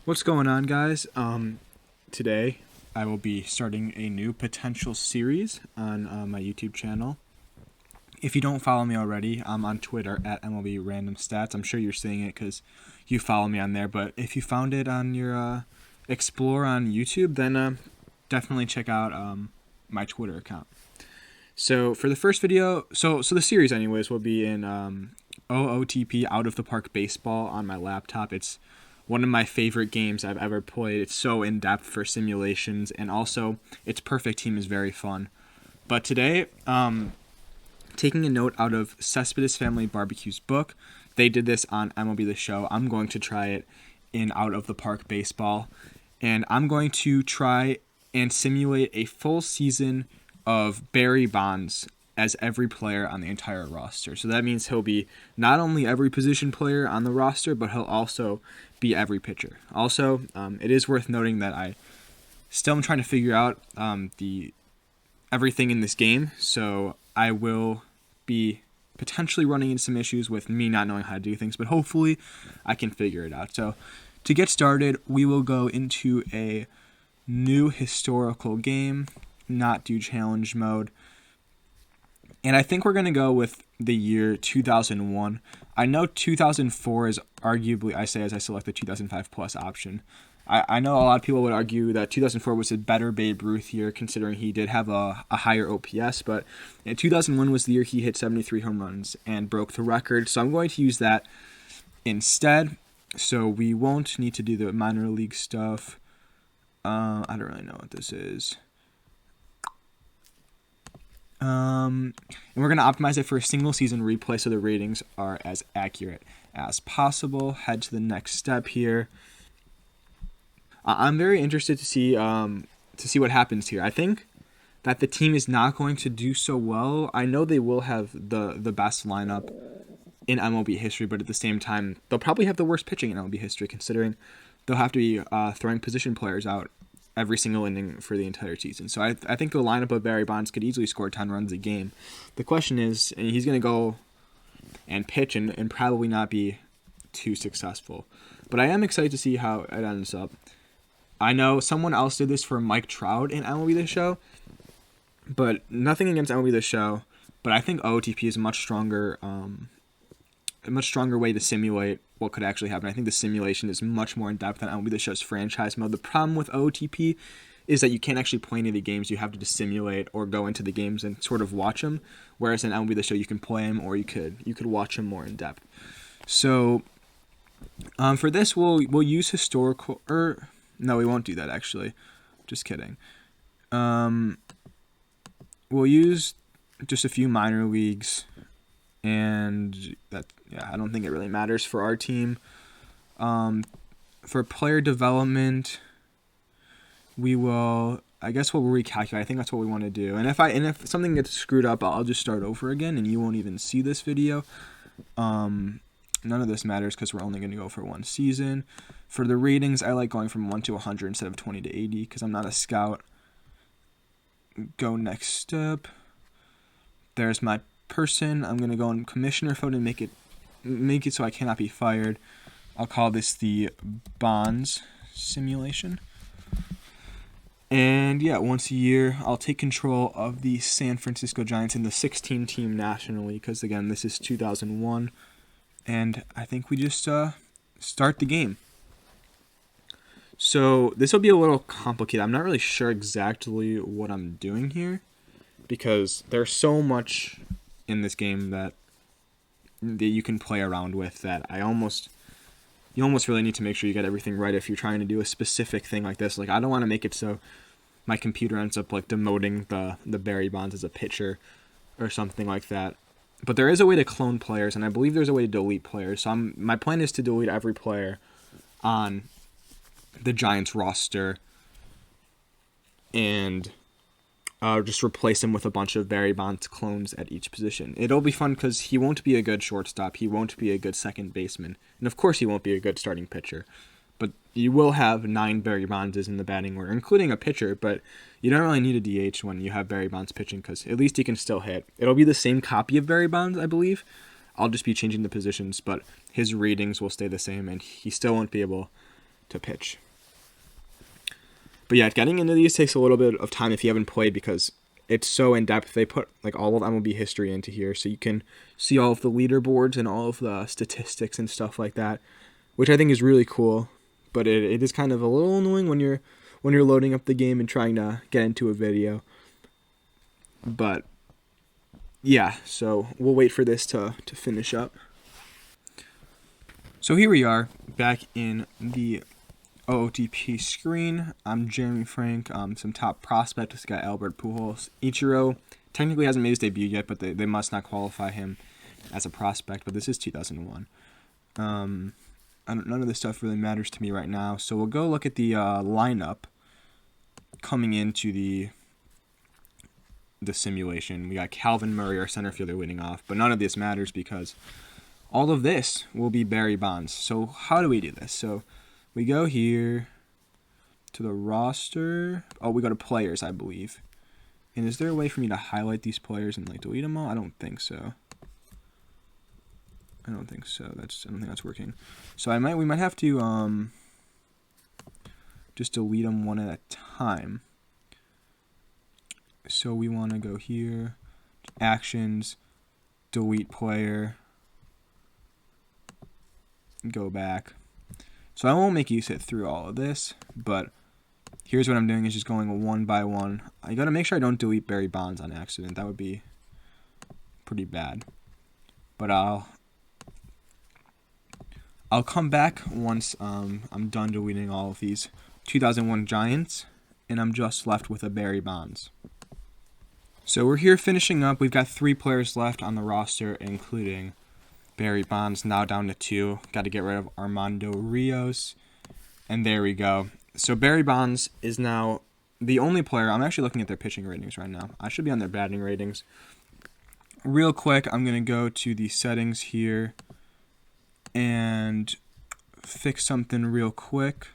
What's going on, guys? Today I will be starting a new potential series on my YouTube channel. If you don't follow me already, I'm on Twitter at MLB Random Stats. I'm sure you're seeing it because you follow me on there. But if you found it on your Explore on YouTube, then definitely check out my Twitter account. So for the first video, so the series anyways will be in OOTP, Out of the Park Baseball, on my laptop. It's one of my favorite games I've ever played. It's so in-depth for simulations, and also its perfect team is very fun. But today, taking a note out of Cespedes Family Barbecue's book, they did this on MLB The Show. I'm going to try it in Out of the Park Baseball, and I'm going to try and simulate a full season of Barry Bonds as every player on the entire roster. So that means he'll be not only every position player on the roster, but he'll also be every pitcher. Also, it is worth noting that I still am trying to figure out the everything in this game, so I will be potentially running into some issues with me not knowing how to do things, but hopefully I can figure it out. So to get started, we will go into a new historical game, not do challenge mode. And I think we're going to go with the year 2001. I know 2004 is arguably, I say as I select the 2005 plus option. I know a lot of people would argue that 2004 was a better Babe Ruth year, considering he did have a higher OPS, but 2001 was the year he hit 73 home runs and broke the record. So I'm going to use that instead. So we won't need to do the minor league stuff. I don't really know what this is. And we're going to optimize it for a single season replay so the ratings are as accurate as possible. Head to the next step here. I'm very interested to see what happens here. I think that the team is not going to do so well. I know they will have the best lineup in MLB history, but at the same time, they'll probably have the worst pitching in MLB history, considering they'll have to be throwing position players out every single inning for the entire season. So I think the lineup of Barry Bonds could easily score 10 runs a game. The question is, and he's going to go and pitch and probably not be too successful. But I am excited to see how it ends up. I know someone else did this for Mike Trout in MLB The Show, but nothing against MLB The Show. But I think OOTP is a much stronger way to simulate what could actually happen. I think the simulation is much more in depth than MLB The Show's franchise mode. The problem with OOTP is that you can't actually play any of the games. You have to just simulate or go into the games and sort of watch them. Whereas in MLB The Show, you can play them or you could watch them more in depth. So for this, we'll use historical. No, we won't do that actually. Just kidding. We'll use just a few minor leagues. And that, I don't think it really matters for our team. For player development, we'll recalculate. I think that's what we want to do. And if something gets screwed up, I'll just start over again, and you won't even see this video. None of this matters because we're only going to go for one season. For the ratings, I like going from 1 to 100 instead of 20 to 80 because I'm not a scout. Go next step. There's my person. I'm going to go in commissioner mode and make it so I cannot be fired. I'll call this the Bonds simulation. And once a year I'll take control of the San Francisco Giants in the 16 team National League because again this is 2001 and I think we just start the game. So this will be a little complicated. I'm not really sure exactly what I'm doing here because there's so much in this game that you can play around with that you almost really need to make sure you get everything right if you're trying to do a specific thing like this. Like I don't want to make it so my computer ends up like demoting the Barry Bonds as a pitcher or something like that. But there is a way to clone players, and I believe there's a way to delete players. So my plan is to delete every player on the Giants roster and just replace him with a bunch of Barry Bonds clones at each position. It'll be fun because he won't be a good shortstop. He won't be a good second baseman. And of course he won't be a good starting pitcher. But you will have 9 Barry Bondses in the batting order, including a pitcher. But you don't really need a DH when you have Barry Bonds pitching because at least he can still hit. It'll be the same copy of Barry Bonds, I believe. I'll just be changing the positions, but his ratings will stay the same, and he still won't be able to pitch. But yeah, getting into these takes a little bit of time if you haven't played, because it's so in depth. They put like all of MLB history into here, so you can see all of the leaderboards and all of the statistics and stuff like that, which I think is really cool. But it is kind of a little annoying when you're loading up the game and trying to get into a video. But yeah, so we'll wait for this to finish up. So here we are back in the OOTP screen. I'm Jeremy Frank. Some top prospects. This guy Albert Pujols. Ichiro technically hasn't made his debut yet, but they must not qualify him as a prospect. But this is 2001. None of this stuff really matters to me right now. So we'll go look at the lineup coming into the simulation. We got Calvin Murray, our center fielder, leading off. But none of this matters because all of this will be Barry Bonds. So how do we do this? So we go here to the roster. Oh, we go to players, I believe. And is there a way for me to highlight these players and like delete them all? I don't think so. I don't think that's working. So we might have to just delete them one at a time. So we want to go here, actions, delete player, go back. So I won't make you sit through all of this, but here's what I'm doing is just going one by one. I got to make sure I don't delete Barry Bonds on accident. That would be pretty bad. But I'll come back once I'm done deleting all of these 2001 Giants, and I'm just left with a Barry Bonds. So we're here finishing up. We've got 3 players left on the roster, including Barry Bonds, now down to 2. Got to get rid of Armando Rios. And there we go. So Barry Bonds is now the only player. I'm actually looking at their pitching ratings right now. I should be on their batting ratings. Real quick, I'm going to go to the settings here and fix something real quick.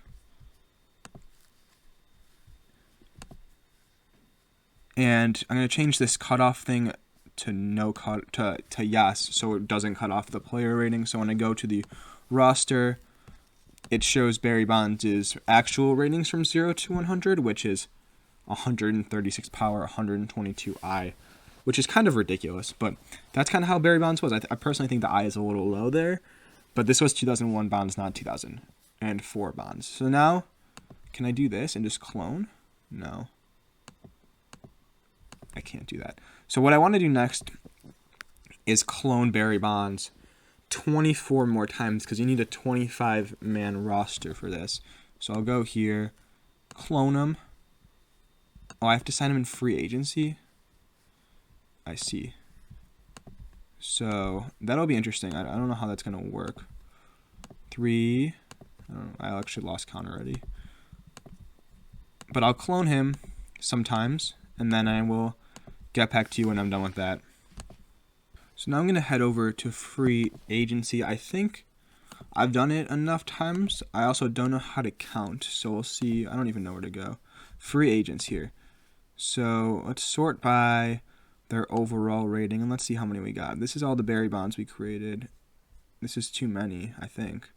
And I'm going to change this cutoff thing to no cut to yes, so it doesn't cut off the player rating. So when I go to the roster, it shows Barry Bonds' actual ratings from 0 to 100, which is 136 power, 122 I, which is kind of ridiculous. But that's kind of how Barry Bonds was. I personally think the I is a little low there, but this was 2001 Bonds, not 2004 Bonds. So now, can I do this and just clone? No. I can't do that. So what I want to do next is clone Barry Bonds 24 more times because you need a 25-man roster for this. So I'll go here, clone him. Oh, I have to sign him in free agency? I see. So that'll be interesting. I don't know how that's going to work. 3. I actually lost count already. But I'll clone him sometimes, and then I will get back to you when I'm done with that. So now I'm going to head over to free agency. I think I've done it enough times. I also don't know how to count, so we'll see. I don't even know where to go. Free agents here. So let's sort by their overall rating, and let's see how many we got. This is all the Barry Bonds we created. This is too many, I think.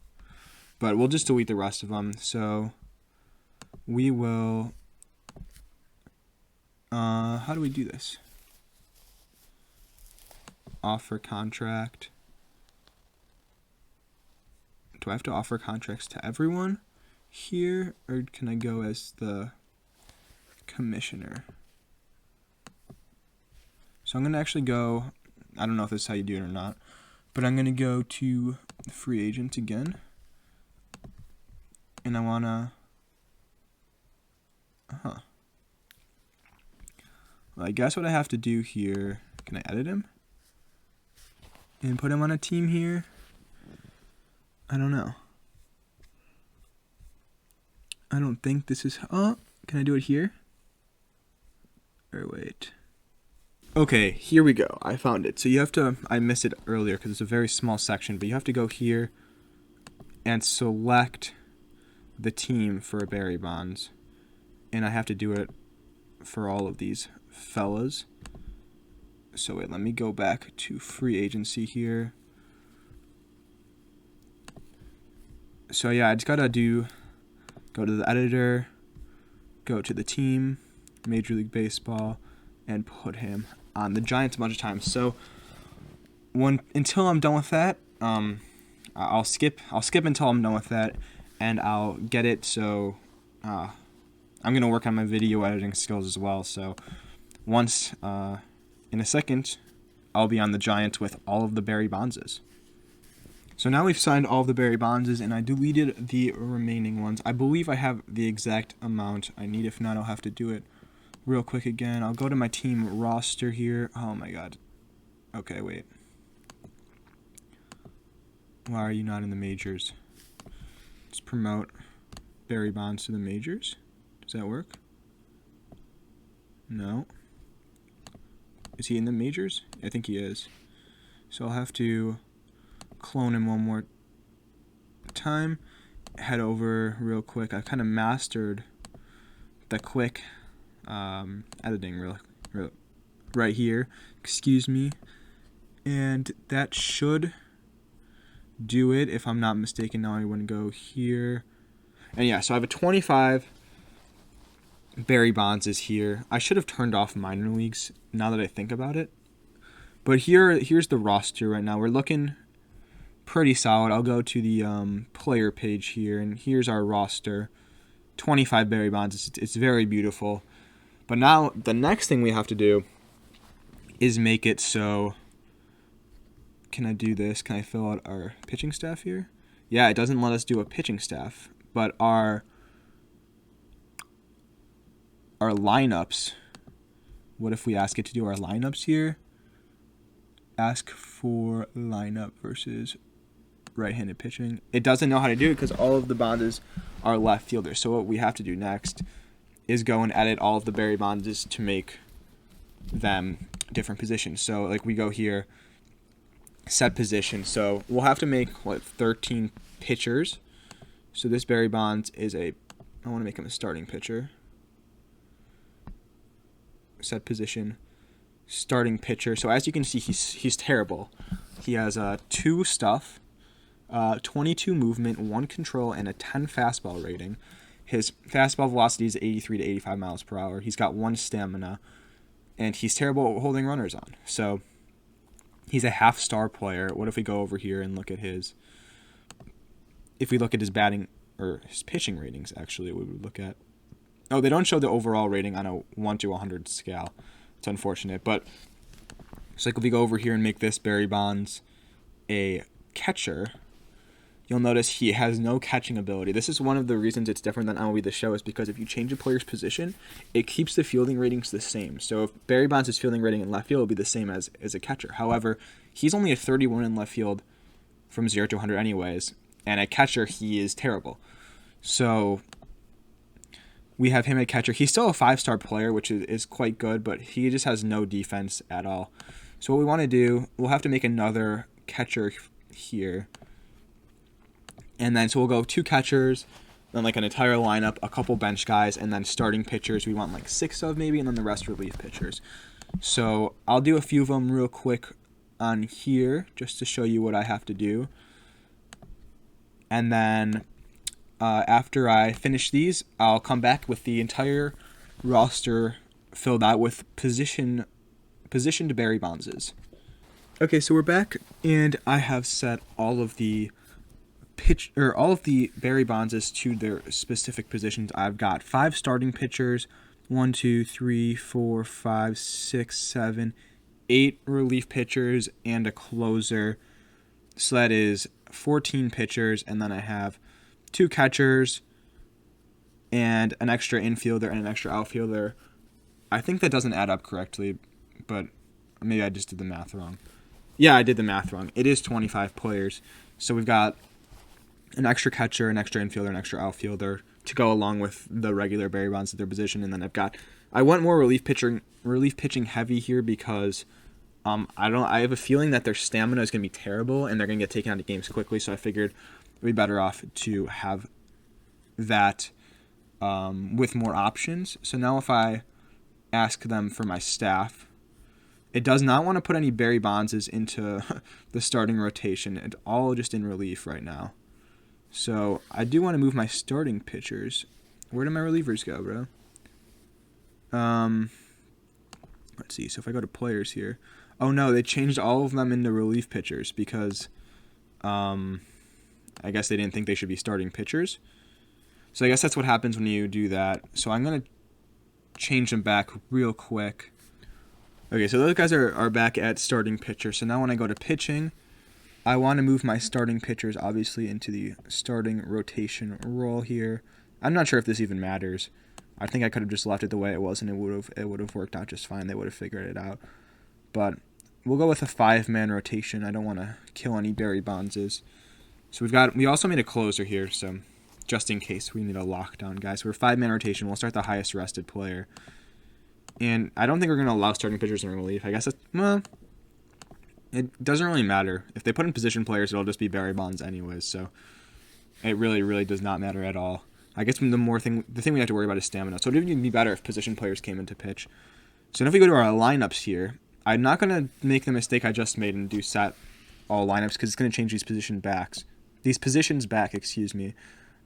But we'll just delete the rest of them. So we will... how do we do this? Offer contract. Do I have to offer contracts to everyone here, or can I go as the commissioner? So I'm going to actually go, I don't know if this is how you do it or not, but I'm going to go to free agent again, and I want to, well, I guess what I have to do here, can I edit him? And put him on a team here? I don't know. I don't think this is... Oh, can I do it here? Or wait. Okay, here we go. I found it. So you have to... I missed it earlier because it's a very small section, but you have to go here and select the team for Barry Bonds. And I have to do it for all of these fellas. So wait, let me go back to free agency here. So yeah, I just gotta do go to the editor, go to the team, Major League Baseball, and put him on the Giants a bunch of times. So until I'm done with that, I'll skip until I'm done with that, and I'll get it. So I'm gonna work on my video editing skills as well. So once in a second, I'll be on the Giants with all of the Barry Bondses. So now we've signed all of the Barry Bondses, and I deleted the remaining ones. I believe I have the exact amount I need. If not, I'll have to do it real quick again. I'll go to my team roster here. Oh my god. Okay, wait. Why are you not in the majors? Let's promote Barry Bonds to the majors. Does that work? No. Is he in the majors? I think he is. So I'll have to clone him one more time. Head over real quick. I kind of mastered the quick editing right here. Excuse me. And that should do it, if I'm not mistaken. Now I want to go here. And yeah, so I have a 25 Barry Bonds is here. I should have turned off minor leagues now that I think about it. But here's the roster right now. We're looking pretty solid. I'll go to the player page here, and here's our roster. 25 Barry Bonds. It's very beautiful. But now the next thing we have to do is make it so... Can I do this? Can I fill out our pitching staff here? Yeah, it doesn't let us do a pitching staff, but our lineups. What if we ask it to do our lineups here? Ask for lineup versus right-handed pitching. It doesn't know how to do it because all of the Bonds are left fielders. So what we have to do next is go and edit all of the Barry Bonds to make them different positions. So like we go here, set position. So we'll have to make 13 pitchers. So this Barry Bonds is I want to make him a starting pitcher. Set position, starting pitcher. So as you can see, he's terrible. He has 2 stuff, 22 movement, 1 control, and a 10 fastball rating. His fastball velocity is 83 to 85 miles per hour. He's got 1 stamina, and he's terrible at holding runners on. So he's a half-star player. What if we go over here and look at his... If we look at his batting, or his pitching ratings, actually, we would look at... Oh, they don't show the overall rating on a 1 to 100 scale. It's unfortunate, but... So like if we go over here and make this Barry Bonds a catcher, you'll notice he has no catching ability. This is one of the reasons it's different than MLB The Show, is because if you change a player's position, it keeps the fielding ratings the same. So if Barry Bonds' fielding rating in left field will be the same as a catcher. However, he's only a 31 in left field from 0 to 100 anyways, and a catcher, he is terrible. So we have him at catcher. He's still a 5-star player, which is quite good, but he just has no defense at all. So what we want to do, we'll have to make another catcher here. And then so we'll go 2 catchers, then like an entire lineup, a couple bench guys, and then starting pitchers. We want like 6 of maybe, and then the rest relief pitchers. So I'll do a few of them real quick on here just to show you what I have to do. And then after I finish these, I'll come back with the entire roster filled out with positioned Barry Bondses. Okay, so we're back, and I have set all of the Barry Bondses to their specific positions. I've got 5 starting pitchers, 1, 2, 3, 4, 5, 6, 7, 8 relief pitchers, and a closer. So that is 14 pitchers, and then I have 2 catchers and an extra infielder and an extra outfielder. I think that doesn't add up correctly, but maybe I just did the math wrong. Yeah, I did the math wrong. It is 25 players. So we've got an extra catcher, an extra infielder, an extra outfielder to go along with the regular Barry Bonds at their position. And then I went more relief pitching heavy here because I have a feeling that their stamina is going to be terrible and they're going to get taken out of games quickly. So I figured it'd be better off to have that with more options. So now if I ask them for my staff, it does not want to put any Barry Bondses into the starting rotation. It's all just in relief right now. So I do want to move my starting pitchers. Where do my relievers go, bro? Let's see. So if I go to players here, oh no, they changed all of them into relief pitchers because, I guess they didn't think they should be starting pitchers. So I guess that's what happens when you do that. So I'm gonna change them back real quick. Okay, so those guys are back at starting pitcher. So now when I go to pitching, I want to move my starting pitchers obviously into the starting rotation role here. I'm not sure if this even matters. I think I could have just left it the way it was and it would have worked out just fine. They would have figured it out. But we'll go with a 5-man rotation. I don't want to kill any Barry Bondses. So we also made a closer here, so just in case we need a lockdown, guys. So we're 5-man rotation. We'll start the highest rested player. And I don't think we're going to allow starting pitchers in relief. I guess that's, well, it doesn't really matter. If they put in position players, it'll just be Barry Bonds anyways. So it really, really does not matter at all. I guess the thing we have to worry about is stamina. So it would even be better if position players came into pitch. So now if we go to our lineups here, I'm not going to make the mistake I just made and do set all lineups because it's going to change these positions back, excuse me.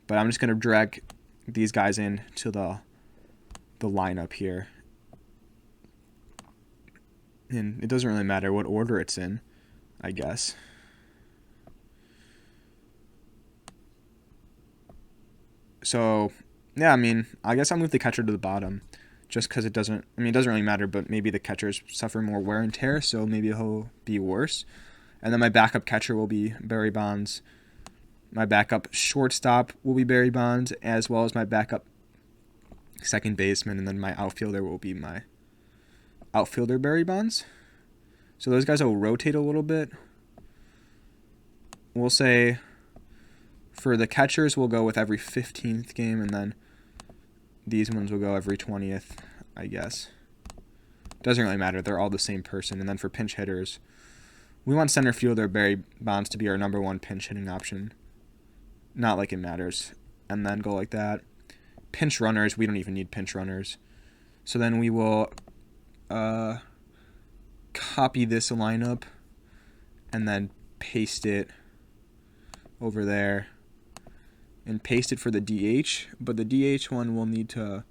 But I'm just going to drag these guys in to the lineup here. And it doesn't really matter what order it's in, I guess. So, yeah, I mean, I guess I'll move the catcher to the bottom just because it doesn't really matter, but maybe the catchers suffer more wear and tear, so maybe he'll be worse. And then my backup catcher will be Barry Bonds. My backup shortstop will be Barry Bonds, as well as my backup second baseman, and then my outfielder will be my outfielder Barry Bonds. So those guys will rotate a little bit. We'll say for the catchers, we'll go with every 15th game, and then these ones will go every 20th, I guess. Doesn't really matter. They're all the same person. And then for pinch hitters, we want center fielder Barry Bonds to be our number 1 pinch hitting option. Not like it matters. And then go like that. Pinch runners, we don't even need pinch runners. So then we will copy this lineup and then paste it over there. And paste it for the DH, but the DH one will need to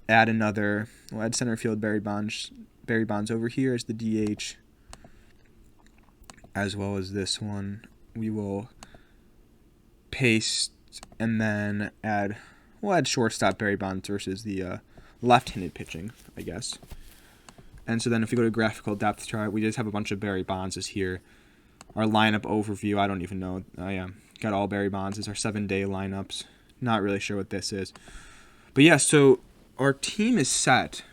add we'll add center field Barry Bonds over here as the DH, as well as this one. We will paste and then we'll add shortstop Barry Bonds versus the left-handed pitching, I guess. And so then if we go to graphical depth chart, we just have a bunch of Barry Bondses here. Our lineup overview, I don't even know. Got all Barry Bonds as our 7-day lineups. Not really sure what this is. But yeah, so our team is set.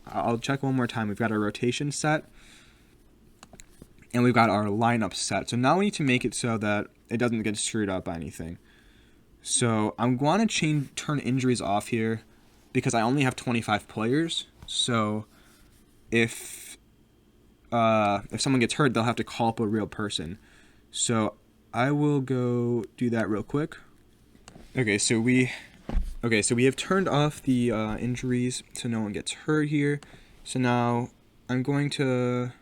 I'll check one more time. We've got our rotation set. And we've got our lineup set. So now we need to make it so that it doesn't get screwed up by anything. So I'm going to turn injuries off here because I only have 25 players. So if someone gets hurt, they'll have to call up a real person. So I will go do that real quick. Okay, so we have turned off the injuries so no one gets hurt here. So now I'm going to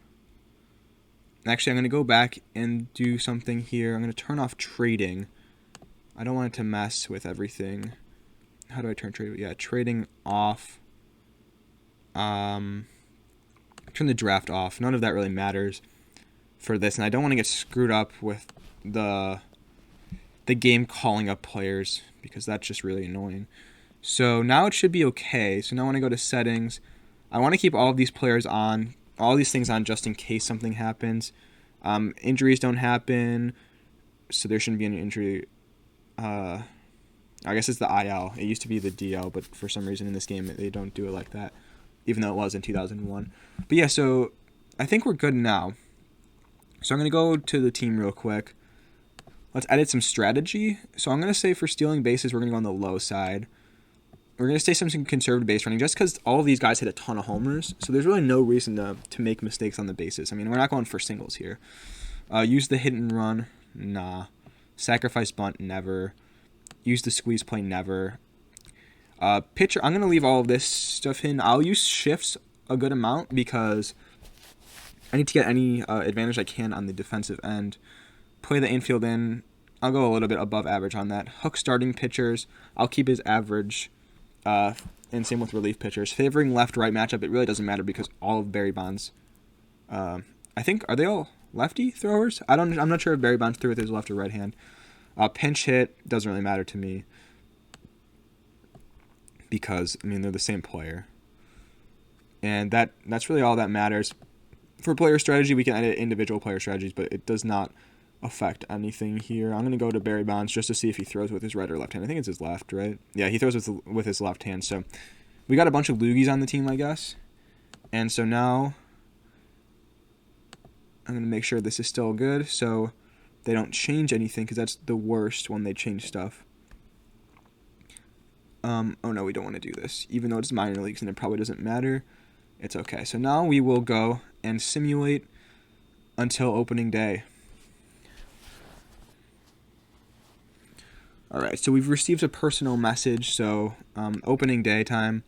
go back and do something here. I'm going to turn off trading. I don't want it to mess with everything. How do I turn trading? Yeah, trading off. Turn the draft off. None of that really matters for this, and I don't want to get screwed up with the game calling up players because that's just really annoying. So now it should be okay. So now when I go to settings, I want to keep all of these players on, all these things on just in case something happens. Injuries don't happen, so there shouldn't be any injury. I guess it's the IL. It used to be the DL, but for some reason in this game they don't do it like that, even though it was in 2001. But yeah, so I think we're good now. So I'm going to go to the team real quick. Let's edit some strategy. So I'm going to say for stealing bases, we're going to go on the low side. We're going to stay some conservative base running just because all of these guys hit a ton of homers. So there's really no reason to make mistakes on the bases. I mean, we're not going for singles here. Use the hit and run. Nah. Sacrifice bunt. Never. Use the squeeze play. Never. Pitcher. I'm going to leave all of this stuff in. I'll use shifts a good amount because I need to get any advantage I can on the defensive end. Play the infield in. I'll go a little bit above average on that. Hook starting pitchers, I'll keep as average. And same with relief pitchers. Favoring left-right matchup, it really doesn't matter because all of Barry Bonds, I think, are they all lefty throwers? I'm not sure if Barry Bonds threw with his left or right hand. Pinch hit doesn't really matter to me because, I mean, they're the same player. And that's really all that matters. For player strategy, we can edit individual player strategies, but it does not affect anything here. I'm going to go to Barry Bonds just to see if he throws with his right or left hand. I think it's his left, right? Yeah, he throws with his left hand. So we got a bunch of loogies on the team, I guess. And so now I'm going to make sure this is still good so they don't change anything because that's the worst when they change stuff. Oh no, we don't want to do this. Even though it's minor leagues and it probably doesn't matter, it's okay. So now we will go and simulate until opening day. All right, so we've received a personal message. So opening day time.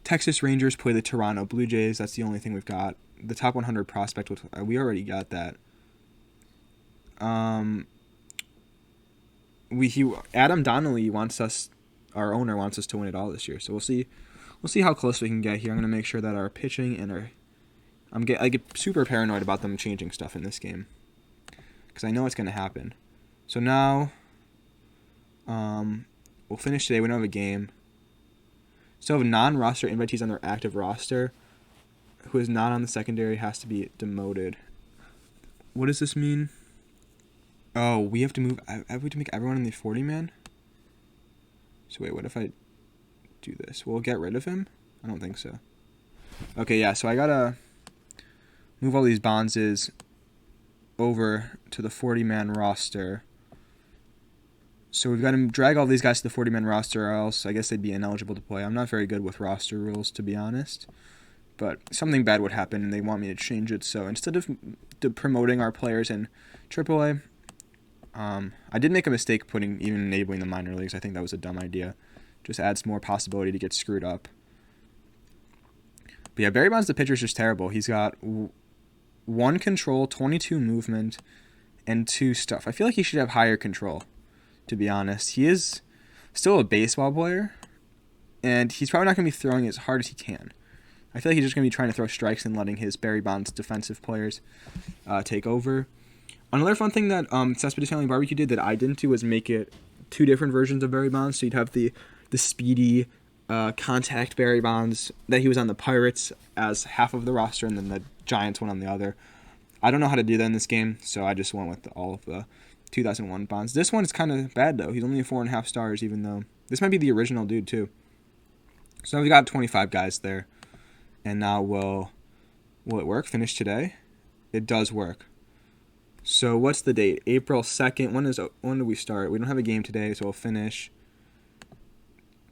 Texas Rangers play the Toronto Blue Jays. That's the only thing we've got. The top 100 prospect, we already got that. Adam Donnelly our owner wants us to win it all this year. So we'll see how close we can get here. I'm gonna make sure that our pitching and I get super paranoid about them changing stuff in this game because I know it's gonna happen. So now, we'll finish today. We don't have a game. So if non-roster invitees on their active roster, who is not on the secondary, has to be demoted. What does this mean? Oh, we have to make everyone in the 40-man? So wait, what if I do this? We'll get rid of him? I don't think so. Okay, yeah, so I gotta move all these Bondses over to the 40-man roster. So we've got to drag all these guys to the 40-man roster, or else I guess they'd be ineligible to play. I'm not very good with roster rules, to be honest. But something bad would happen, and they want me to change it. So instead of promoting our players in AAA, I did make a mistake even enabling the minor leagues. I think that was a dumb idea. Just adds more possibility to get screwed up. But yeah, Barry Bonds, the pitcher, is just terrible. He's got 1 control, 22 movement, and 2 stuff. I feel like he should have higher control, to be honest. He is still a baseball player, and he's probably not going to be throwing as hard as he can. I feel like he's just going to be trying to throw strikes and letting his Barry Bonds defensive players take over. Another fun thing that Cespedes Family Barbecue did that I didn't do was make it 2 different versions of Barry Bonds. So you'd have the speedy contact Barry Bonds that he was on the Pirates as half of the roster, and then the Giants one on the other. I don't know how to do that in this game, so I just went with all of the 2001 Bonds. This one is kind of bad, though. He's only 4.5 stars, even though this might be the original dude, too. So we've got 25 guys there. And now will it work? Finish today? It does work. So what's the date? April 2nd. When do we start? We don't have a game today, so we'll finish.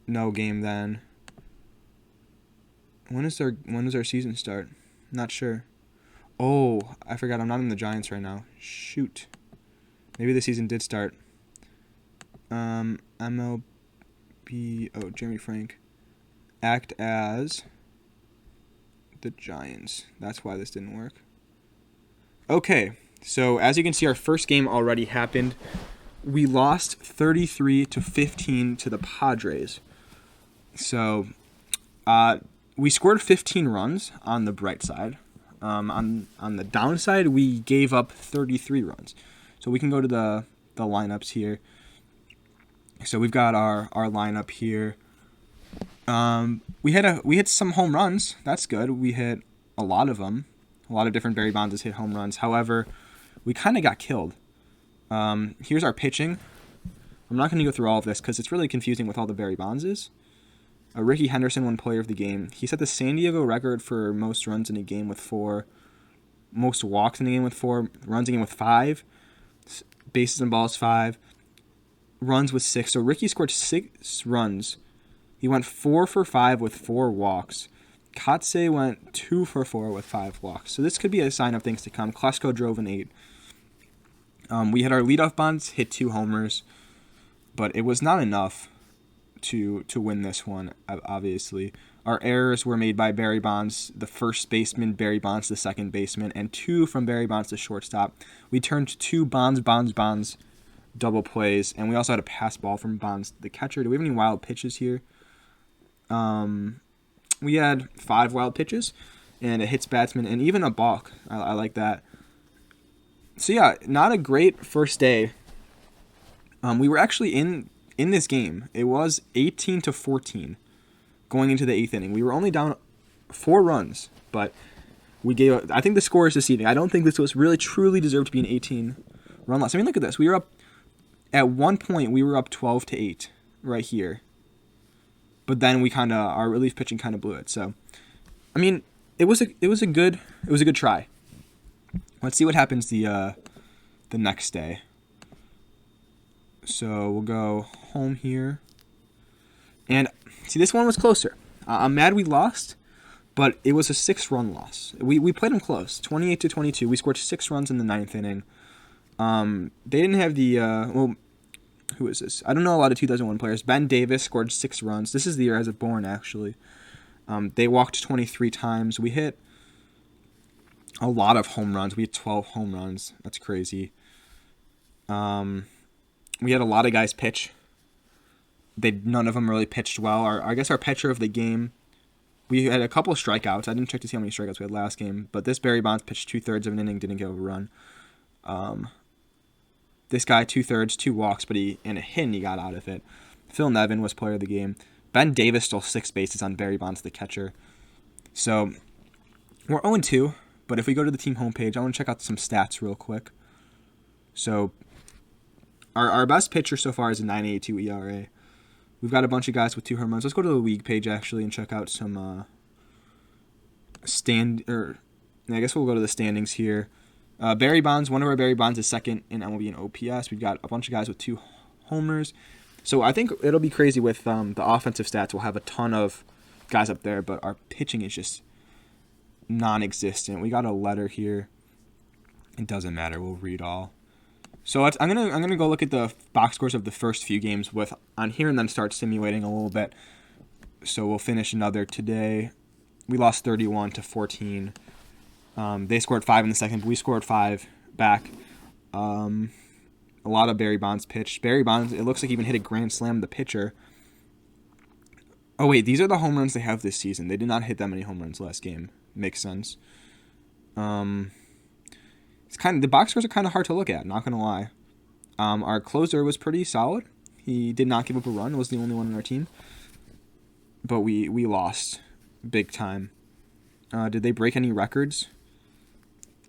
No game then. When does our season start? Not sure. Oh, I forgot. I'm not in the Giants right now. Shoot. Maybe the season did start. MLB. Oh, Jeremy Frank. Act as the Giants. That's why this didn't work. Okay, so as you can see, our first game already happened. We lost 33-15 to the Padres. So we scored 15 runs on the bright side. On the downside, we gave up 33 runs. So we can go to the lineups here. So we've got our lineup here. We hit some home runs. That's good. We hit a lot of them. A lot of different Barry Bonds hit home runs. However, we kind of got killed. Here's our pitching. I'm not going to go through all of this because it's really confusing with all the Barry Bondses. Ricky Henderson won Player of the Game. He set the San Diego record for most runs in a game with 4, most walks in a game with 4, runs in a game with 5, bases and balls 5, runs with 6. So Ricky scored 6 runs. He went 4 for 5 with 4 walks. Kotze went 2 for 4 with 5 walks. So this could be a sign of things to come. Klesko drove an 8. We had our leadoff Bonds hit 2 homers, but it was not enough to win this one, obviously. Our errors were made by Barry Bonds, the first baseman, Barry Bonds, the second baseman, and 2 from Barry Bonds, the shortstop. We turned 2 Bonds double plays, and we also had a pass ball from Bonds, the catcher. Do we have any wild pitches here? We had 5 wild pitches, and a hits batsman, and even a balk. I like that. So yeah, not a great first day. We were actually in this game. It was 18-14 going into the 8th inning. We were only down 4 runs, but we gave. I think the score is deceiving. I don't think this was really truly deserved to be an 18-run loss. I mean, look at this. We were up at one point. We were up 12-8 right here, but then our relief pitching kind of blew it. So, I mean, it was a good try. Let's see what happens the next day. So we'll go home here. And see, this one was closer. I'm mad we lost, but it was a 6-run loss. We played them close, 28-22. We scored 6 runs in the 9th inning. They didn't have the who is this? I don't know a lot of 2001 players. Ben Davis scored 6 runs. This is the year I was born, actually. They walked 23 times. We hit a lot of home runs. We had 12 home runs. That's crazy. We had a lot of guys pitch. None of them really pitched well. I guess our pitcher of the game, we had a couple of strikeouts. I didn't check to see how many strikeouts we had last game, but this Barry Bonds pitched 2/3 of an inning, didn't give a run. This guy 2/3, 2 walks, and a hit, and he got out of it. Phil Nevin was player of the game. Ben Davis stole 6 bases on Barry Bonds, the catcher. So we're 0-2, but if we go to the team homepage, I want to check out some stats real quick. So our best pitcher so far is a 9.82 ERA. We've got a bunch of guys with 2 home runs. Let's go to the league page actually and check out some I guess we'll go to the standings here. Barry Bonds, one of our Barry Bonds is second in MLB and OPS. We've got a bunch of guys with 2 homers. So I think it'll be crazy with the offensive stats. We'll have a ton of guys up there, but our pitching is just non-existent. We got a letter here. It doesn't matter. We'll read all. So I'm gonna go look at the box scores of the first few games on here and then start simulating a little bit. So we'll finish another today. We lost 31-14. They scored 5 in the second, but we scored 5 back. A lot of Barry Bonds pitched. Barry Bonds, it looks like he even hit a grand slam, the pitcher. Oh wait, these are the home runs they have this season. They did not hit that many home runs last game. Makes sense. The box scores are kind of hard to look at, not gonna lie. Our closer was pretty solid. He did not give up a run. Was the only one on our team. But we lost big time. Did they break any records?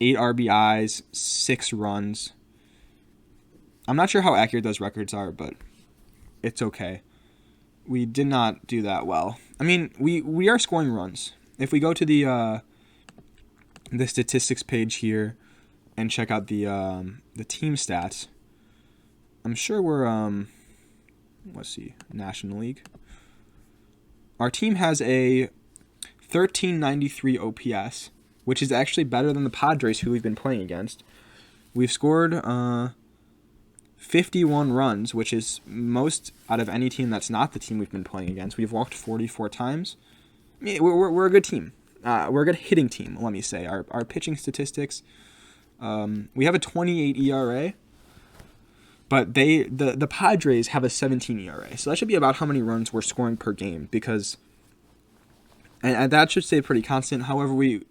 8 RBIs, 6 runs. I'm not sure how accurate those records are, but it's okay. We did not do that well. I mean, we are scoring runs. If we go to the statistics page here and check out the team stats, I'm sure we're let's see, National League. Our team has a 1393 OPS, which is actually better than the Padres, who we've been playing against. We've scored 51 runs, which is most out of any team that's not the team we've been playing against. We've walked 44 times. I mean, we're a good team. We're a good hitting team, let me say. Our pitching statistics, we have a 28 ERA, but the Padres have a 17 ERA. So that should be about how many runs we're scoring per game, because and that should stay pretty constant. However, we're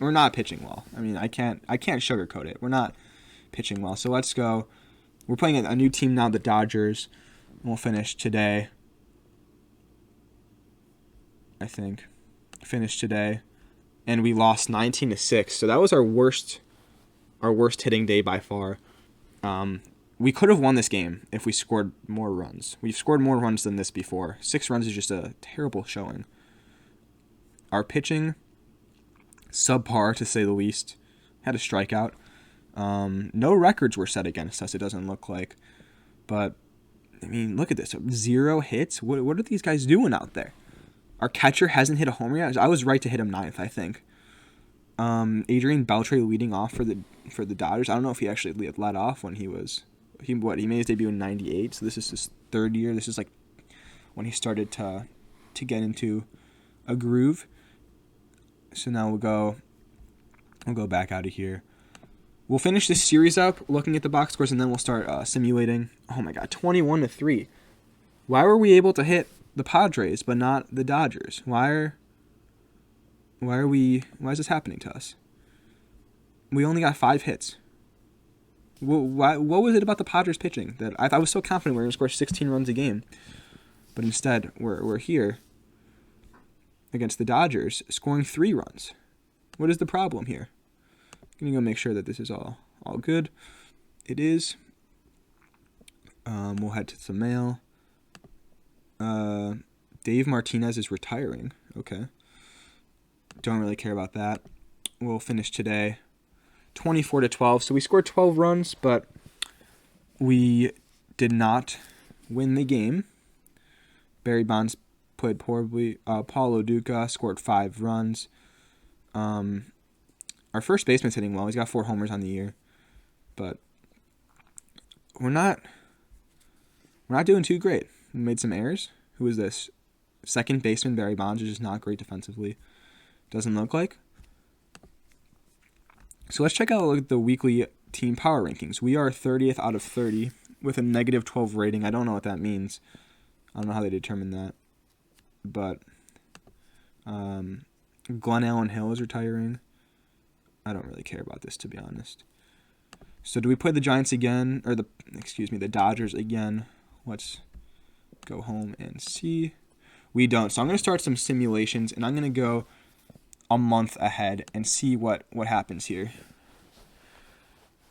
not pitching well. I mean, I can't sugarcoat it. We're not pitching well. So let's go. We're playing a new team now, the Dodgers. We'll finish today. I think finished today, and we lost 19-6. So that was our worst hitting day by far. We could have won this game if we scored more runs. We've scored more runs than this before. 6 runs is just a terrible showing. Our pitching, subpar to say the least. Had a strikeout. No records were set against us, it doesn't look like. But, I mean, look at this. 0 hits? What are these guys doing out there? Our catcher hasn't hit a homer yet. I was right to hit him 9th, I think. Adrian Beltre leading off for the Dodgers. I don't know if he actually led off when he made his debut in 98, so this is his 3rd year. This is like when he started to to get into a groove. So now we'll go back out of here. We'll finish this series up looking at the box scores, and then we'll start simulating. Oh my God, 21-3. Why were we able to hit the Padres but not the Dodgers? Why is this happening to us? We only got 5 hits. What was it about the Padres pitching that I was so confident we were going to score 16 runs a game, but instead we're here against the Dodgers scoring 3 runs. What is the problem here? I'm going to go make sure that this is all good. It is. We'll head to some mail. Dave Martinez is retiring. Okay. Don't really care about that. We'll finish today 24-12. So we scored 12 runs, but we did not win the game. Barry Bonds played poorly. Paulo Duca scored 5 runs. Our first baseman's hitting well. He's got 4 homers on the year. But we're not doing too great. We made some errors. Who is this? Second baseman Barry Bonds is just not great defensively. Doesn't look like. So let's check out the weekly team power rankings. We are 30th out of 30 with a negative 12 rating. I don't know what that means. I don't know how they determine that. But Glenn Allen Hill is retiring. I don't really care about this, to be honest. So do we play the Giants again? Or the Dodgers again? Let's go home and see. We don't. So I'm going to start some simulations, and I'm going to go a month ahead and see what happens here.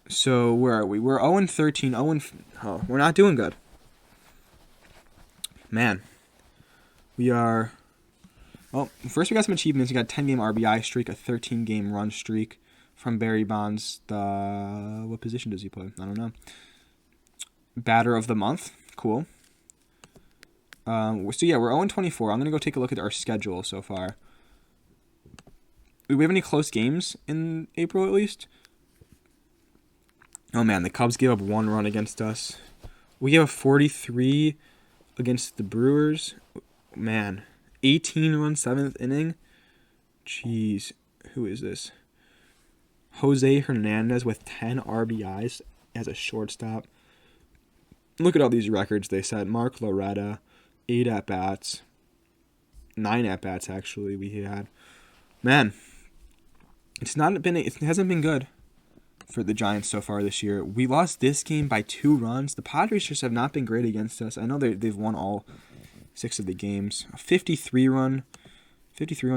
So where are we? We're 0-13. We're not doing good. Man. We are... Well, first we got some achievements. We got a 10-game RBI streak, a 13-game run streak from Barry Bonds. What position does he play? I don't know. Batter of the month. Cool. So yeah, we're 0-24. I'm going to go take a look at our schedule so far. Do we have any close games in April at least? Oh man, the Cubs gave up 1 run against us. We gave up 43 against the Brewers. Man, 18-run 7th inning. Jeez, who is this? Jose Hernandez with 10 RBIs as a shortstop. Look at all these records they set. Mark Loretta, 8 at-bats. 9 at-bats, actually, we had. Man, it hasn't been good for the Giants so far this year. We lost this game by 2 runs. The Padres just have not been great against us. I know they've won all 6 of the games. A 53 runs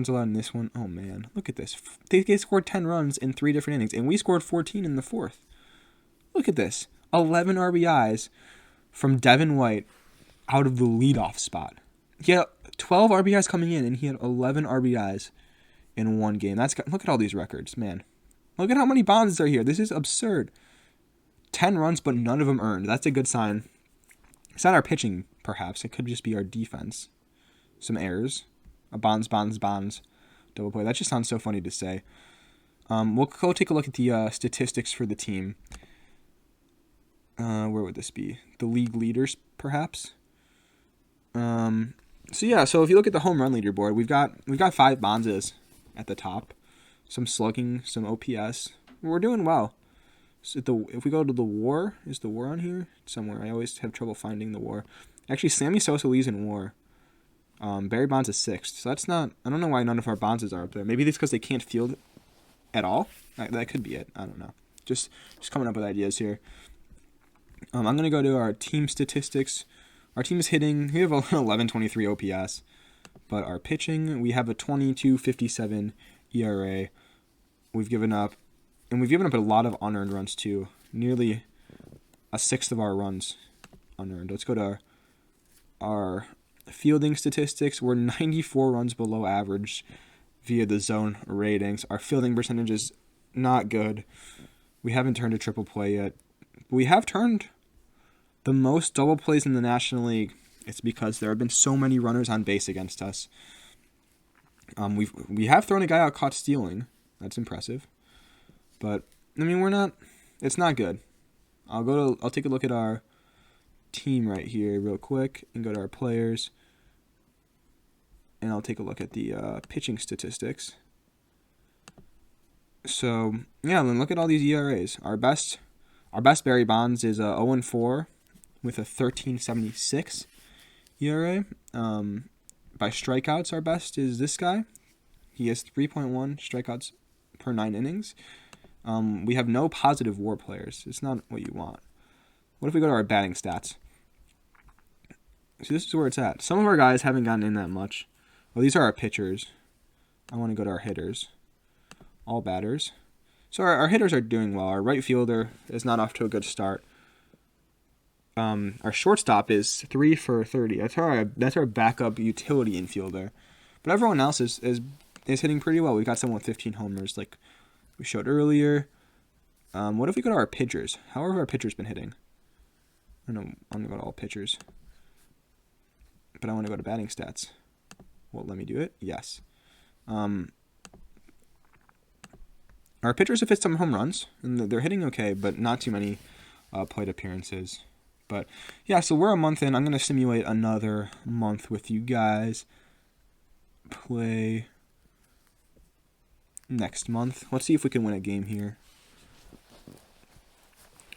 allowed in this one. Oh, man. Look at this. They scored 10 runs in 3 different innings, and we scored 14 in the 4th. Look at this. 11 RBIs from Devin White out of the leadoff spot. He had 12 RBIs coming in, and he had 11 RBIs in 1 game. Look at all these records, man. Look at how many Bonds are here. This is absurd. 10 runs, but none of them earned. That's a good sign. It's not our pitching, perhaps. It could just be our defense. Some errors. A Bonds, double play. That just sounds so funny to say. We'll go take a look at the statistics for the team. Where would this be? The league leaders, perhaps? So if you look at the home run leaderboard, we've got 5 Bonzes at the top. Some slugging, some OPS. We're doing well. So if we go to the WAR, is the WAR on here? Somewhere. I always have trouble finding the WAR. Actually, Sammy Sosa leads in WAR. Barry Bonds is 6th. So that's not... I don't know why none of our Bonzes are up there. Maybe it's because they can't field at all? That could be it. I don't know. Just coming up with ideas here. I'm going to go to our team statistics. Our team is hitting... We have a 11.23 OPS. But our pitching, we have a 22.57 ERA. We've given up a lot of unearned runs too. Nearly a 1/6 of our runs unearned. Let's go to our fielding statistics. We're 94 runs below average via the zone ratings. Our fielding percentage is not good. We haven't turned a triple play yet. We have turned the most double plays in the National League. It's because there have been so many runners on base against us. We have thrown a guy out caught stealing. That's impressive. But I mean, it's not good. I'll take a look at our team right here real quick and go to our players. and I'll take a look at the pitching statistics. So, yeah, then look at all these ERAs. Our best Barry Bonds is 0-4 with a 13.76 ERA. By strikeouts, our best is this guy. He has 3.1 strikeouts per 9 innings. We have no positive WAR players. It's not what you want. What if we go to our batting stats? So this is where it's at. Some of our guys haven't gotten in that much. Well, these are our pitchers. I want to go to our hitters. All batters. So our hitters are doing well. Our right fielder is not off to a good start. Our shortstop is 3 for 30. That's our backup utility infielder. But everyone else is hitting pretty well. We got someone with 15 homers, like we showed earlier. What if we go to our pitchers? How have our pitchers been hitting? I know I'm gonna go to all pitchers, but I want to go to batting stats. Well, let me do it. Yes. Our pitchers have hit some home runs, and they're hitting okay, but not too many plate appearances. But yeah, so we're a month in. I'm gonna simulate another month with you guys. Play next month. Let's see if we can win a game here.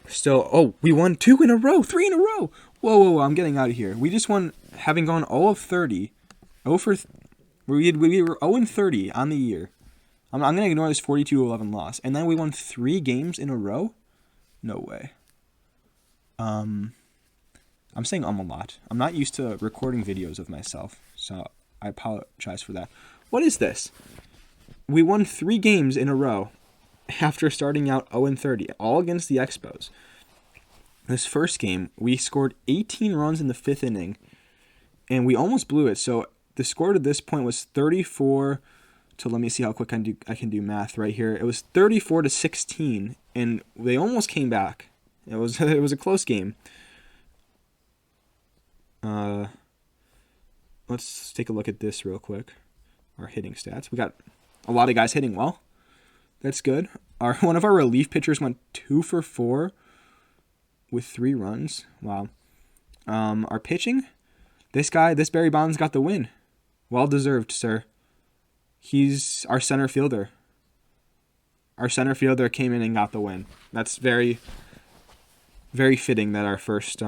Still, we won 2 in a row, 3 in a row. Whoa, I'm getting out of here. We just won, having gone 0 of 30. We were 0 30 on the year. I'm going to ignore this 42-11 loss. And then we won 3 games in a row? No way. I'm saying a lot. I'm not used to recording videos of myself, so I apologize for that. What is this? We won 3 games in a row after starting out 0 30, all against the Expos. This first game, we scored 18 runs in the 5th inning, and we almost blew it. So the score to this point was 34 to, let me see how quick I can do math right here. It was 34-16, and they almost came back. It was a close game. Let's take a look at this real quick. Our hitting stats. We got a lot of guys hitting well. That's good. One of our relief pitchers went 2 for 4 with 3 runs. Wow. Our pitching, this Barry Bonds got the win. Well deserved, sir. He's our center fielder. Our center fielder came in and got the win. That's very, very fitting that our first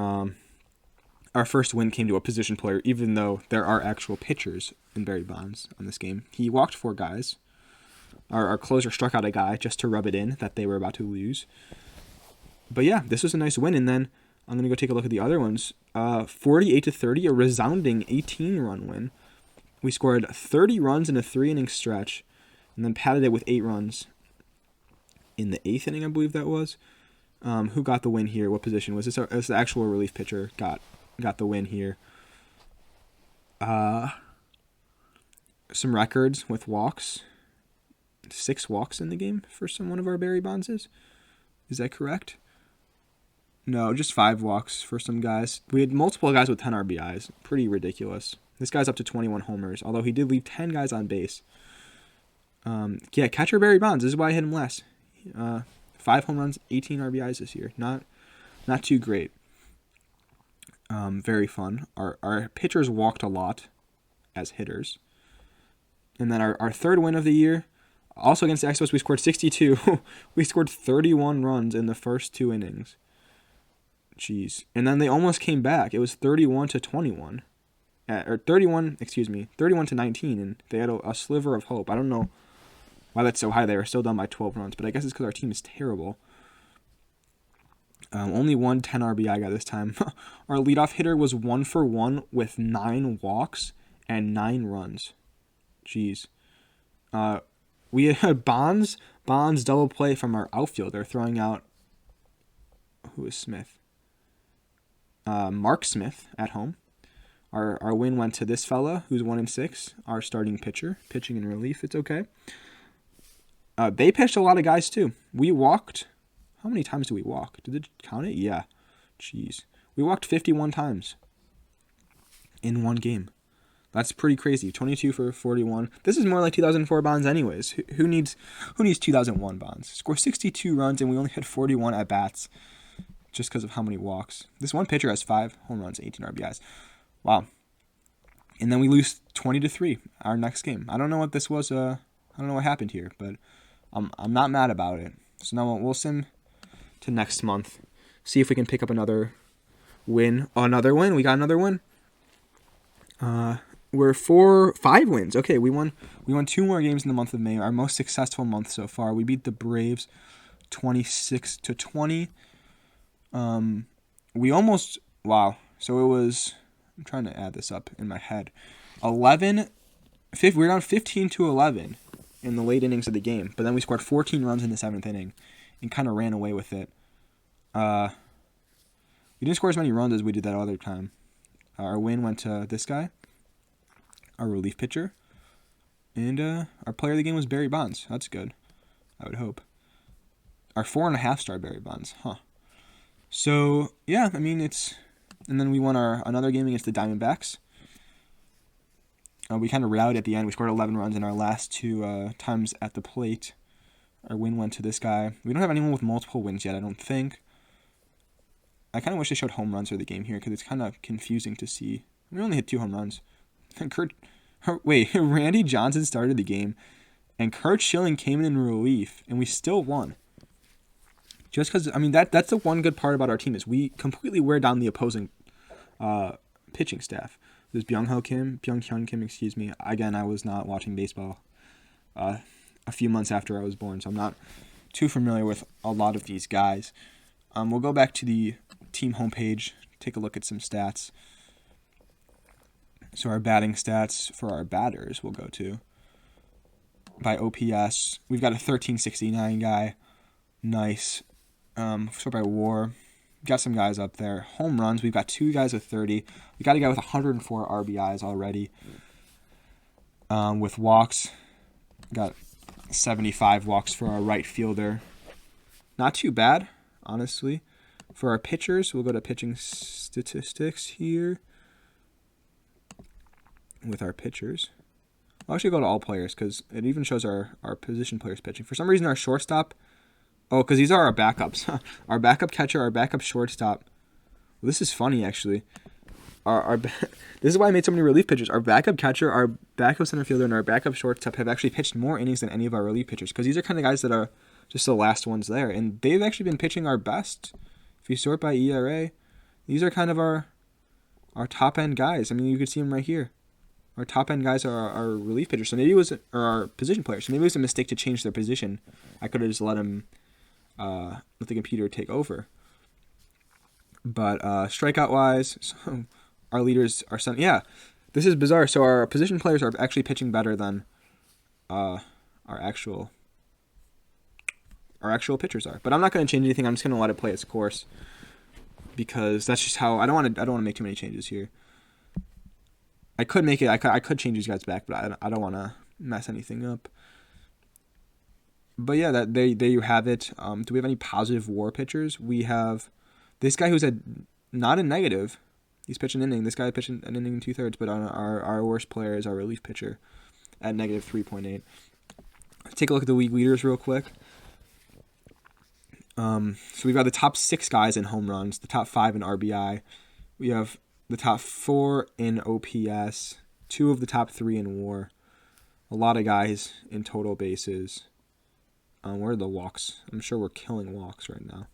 win came to a position player, even though there are actual pitchers in Barry Bonds on this game. He walked 4 guys. Our closer struck out a guy just to rub it in that they were about to lose. But yeah, this was a nice win. And then I'm going to go take a look at the other ones. 48-30, a resounding 18-run win. We scored 30 runs in a 3-inning stretch and then padded it with 8 runs in the 8th inning, I believe that was. Who got the win here? What position was this? It was the actual relief pitcher got the win here. Some records with walks. 6 walks in the game for one of our Barry Bondses. Is that correct? No, just 5 walks for some guys. We had multiple guys with 10 RBIs. Pretty ridiculous. This guy's up to 21 homers, although he did leave 10 guys on base. Yeah, catcher Barry Bonds. This is why I hit him less. 5 home runs, 18 RBIs this year. Not too great. Very fun. Our pitchers walked a lot as hitters. And then our third win of the year, also against the Expos, we scored 62. We scored 31 runs in the first 2 innings. Jeez. And then they almost came back. It was 31-21. Or 31-19, and they had a sliver of hope. I don't know why that's so high. They were still down by 12 runs, but I guess it's because our team is terrible. Only 1 10 RBI guy this time. Our leadoff hitter was 1 for 1 with 9 walks and 9 runs. Jeez. We had Bonds double play from our outfielder, throwing out, who is Smith? Mark Smith at home. Our win went to this fella, who's 1-6, our starting pitcher, pitching in relief. It's okay. They pitched a lot of guys too. We walked. How many times did we walk? Did it count it? Yeah. Jeez. We walked 51 times in one game. That's pretty crazy. 22 for 41. This is more like 2004 Bonds anyways. Who needs 2001 Bonds? Score 62 runs and we only had 41 at bats just because of how many walks. This one pitcher has 5 home runs, 18 RBIs. Wow. And then we lose 20-3 our next game. I don't know what this was. I don't know what happened here, but I'm not mad about it. So now we'll sim to next month. See if we can pick up another win. Oh, another win. We got another win. We're 5 wins. Okay, we won 2 more games in the month of May. Our most successful month so far. We beat the Braves 26-20. We almost, wow. So it was, I'm trying to add this up in my head. We were down 15-11 in the late innings of the game, but then we scored 14 runs in the 7th inning and kind of ran away with it. We didn't score as many runs as we did that other time. Our win went to this guy, our relief pitcher, and our player of the game was Barry Bonds. That's good, I would hope. Our 4.5-star Barry Bonds, huh? So yeah, I mean it's, and then we won another game against the Diamondbacks. We kind of rallied at the end. We scored 11 runs in our last 2 times at the plate. Our win went to this guy. We don't have anyone with multiple wins yet, I don't think. I kind of wish they showed home runs for the game here because it's kind of confusing to see. We only hit 2 home runs. Randy Johnson started the game, and Kurt Schilling came in relief, and we still won. Just because, I mean, that's the one good part about our team is we completely wear down the opposing pitching staff. There's Byung-Hyun Kim, excuse me. Again, I was not watching baseball a few months after I was born, so I'm not too familiar with a lot of these guys. We'll go back to the team homepage, take a look at some stats. So our batting stats for our batters we'll go to. By OPS, we've got a 1369 guy. Nice. So by WAR, got some guys up there. Home runs, we've got 2 guys with 30. We got a guy with 104 RBIs already. With walks, got 75 walks for our right fielder. Not too bad, honestly. For our pitchers, we'll go to pitching statistics here. With our pitchers, I'll actually go to all players because it even shows our position players pitching. For some reason, our shortstop, because these are our backups. Our backup catcher, our backup shortstop. Well, this is funny, actually. This is why I made so many relief pitchers. Our backup catcher, our backup center fielder, and our backup shortstop have actually pitched more innings than any of our relief pitchers because these are kind of guys that are just the last ones there. And they've actually been pitching our best. If you sort by ERA, these are kind of our top-end guys. I mean, you can see them right here. Our top-end guys are our relief pitchers, so maybe it was, or our position players. So maybe it was a mistake to change their position. I could have just let them, let the computer take over. But strikeout-wise, so our leaders are sent. Yeah, this is bizarre. So our position players are actually pitching better than our actual pitchers are. But I'm not going to change anything. I'm just going to let it play its course because that's just how I don't want to make too many changes here. I could make it. I could change these guys back, but I don't want to mess anything up. But yeah, there you have it. Do we have any positive WAR pitchers? We have this guy who's not a negative. He's pitching an inning. This guy pitched an inning in 2/3, but our worst player is our relief pitcher at negative 3.8. Let's take a look at the league leaders real quick. So we've got the top 6 guys in home runs, the top 5 in RBI. We have the top 4 in OPS, 2 of the top 3 in WAR. A lot of guys in total bases. Where are the walks? I'm sure we're killing walks right now.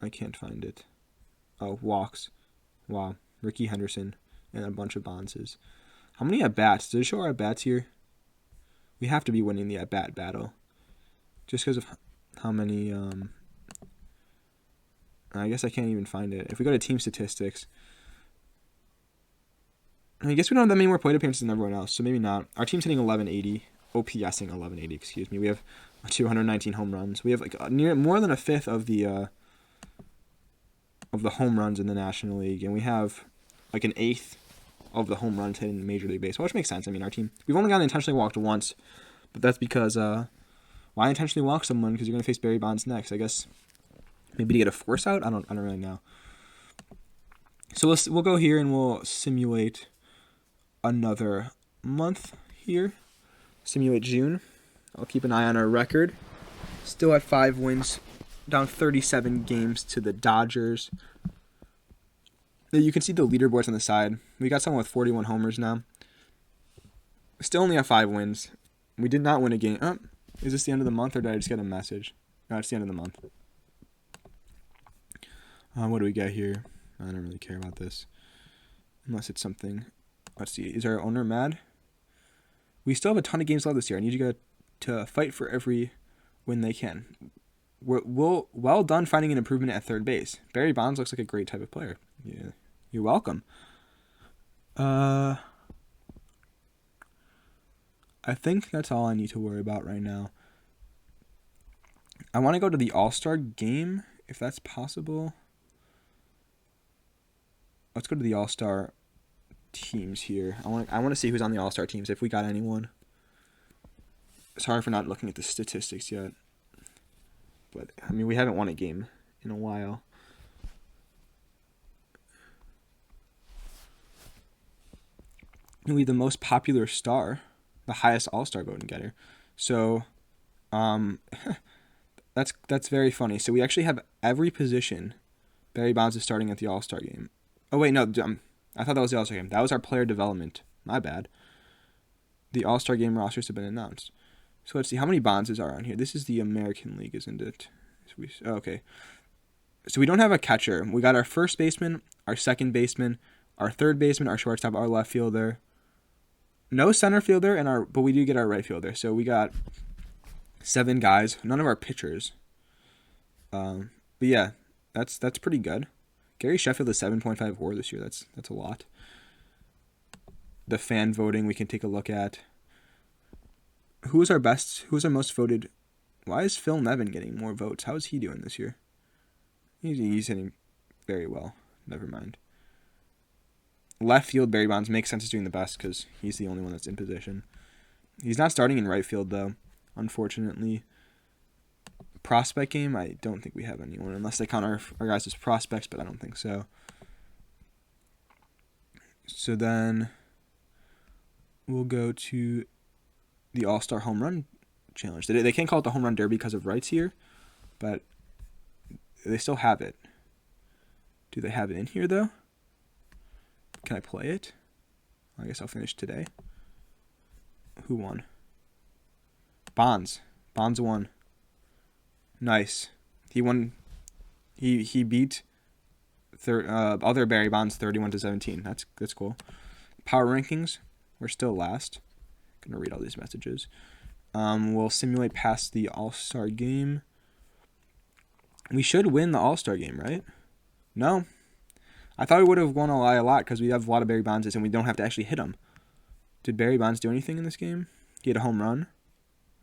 I can't find it. Oh, walks. Wow. Ricky Henderson and a bunch of Bonses. How many at-bats? Does it show our at-bats here? We have to be winning the at-bat battle. Just because of how many... I guess I can't even find it. If we go to team statistics, I guess we don't have that many more plate appearances than everyone else, so maybe not. Our team's hitting 1180, OPSing 1180, excuse me. We have 219 home runs. We have like more than a fifth of the home runs in the National League, and we have like an eighth of the home runs hit in Major League Baseball, which makes sense. I mean, our team, we've only gotten intentionally walked once, but that's because why intentionally walk someone? Because you're going to face Barry Bonds next, I guess. Maybe to get a force out? I don't really know. So we'll go here and we'll simulate another month here. Simulate June. I'll keep an eye on our record. Still at 5 wins, down 37 games to the Dodgers. You can see the leaderboards on the side. We got someone with 41 homers now. Still only have 5 wins. We did not win a game. Oh, is this the end of the month or did I just get a message? No, it's the end of the month. What do we get here? I don't really care about this. Unless it's something. Let's see. Is our owner mad? We still have a ton of games left this year. I need you guys to fight for every win they can. Well done finding an improvement at third base. Barry Bonds looks like a great type of player. Yeah, you're welcome. I think that's all I need to worry about right now. I want to go to the All-Star game, if that's possible. Let's go to the All-Star teams here. I want to see who's on the All-Star teams, if we got anyone. Sorry for not looking at the statistics yet. But, I mean, we haven't won a game in a while. We the most popular star, the highest All-Star voting getter. So, that's very funny. So we actually have every position. Barry Bonds is starting at the All-Star game. Oh wait, no, I thought that was the All-Star game. That was our player development. My bad. The All-Star game rosters have been announced. So let's see how many Bondses are on here. This is the American League, isn't it? Okay. So we don't have a catcher. We got our first baseman, our second baseman, our third baseman, our shortstop, our left fielder. No center fielder, but we do get our right fielder. So we got 7 guys. None of our pitchers. But yeah, that's pretty good. Gary Sheffield is 7.5 WAR this year. That's a lot. The fan voting we can take a look at. Who's our most voted? Why is Phil Nevin getting more votes? How is he doing this year? He's hitting very well. Never mind. Left field, Barry Bonds makes sense as doing the best because he's the only one that's in position. He's not starting in right field, though, unfortunately. Prospect game, I don't think we have anyone, unless they count our guys as prospects, but I don't think so. So then we'll go to the All-Star Home Run Challenge. They can't call it the Home Run Derby because of rights here, but they still have it. Do they have it in here, though? Can I play it? I guess I'll finish today. Who won? Bonds. Bonds won. Nice. He won. He beat other Barry Bonds 31-17. That's cool. Power rankings. We're still last. Gonna read all these messages. We'll simulate past the All-Star game. We should win the All-Star game, right? No. I thought we would have won a lot because we have a lot of Barry Bondses and we don't have to actually hit them. Did Barry Bonds do anything in this game? He had a home run.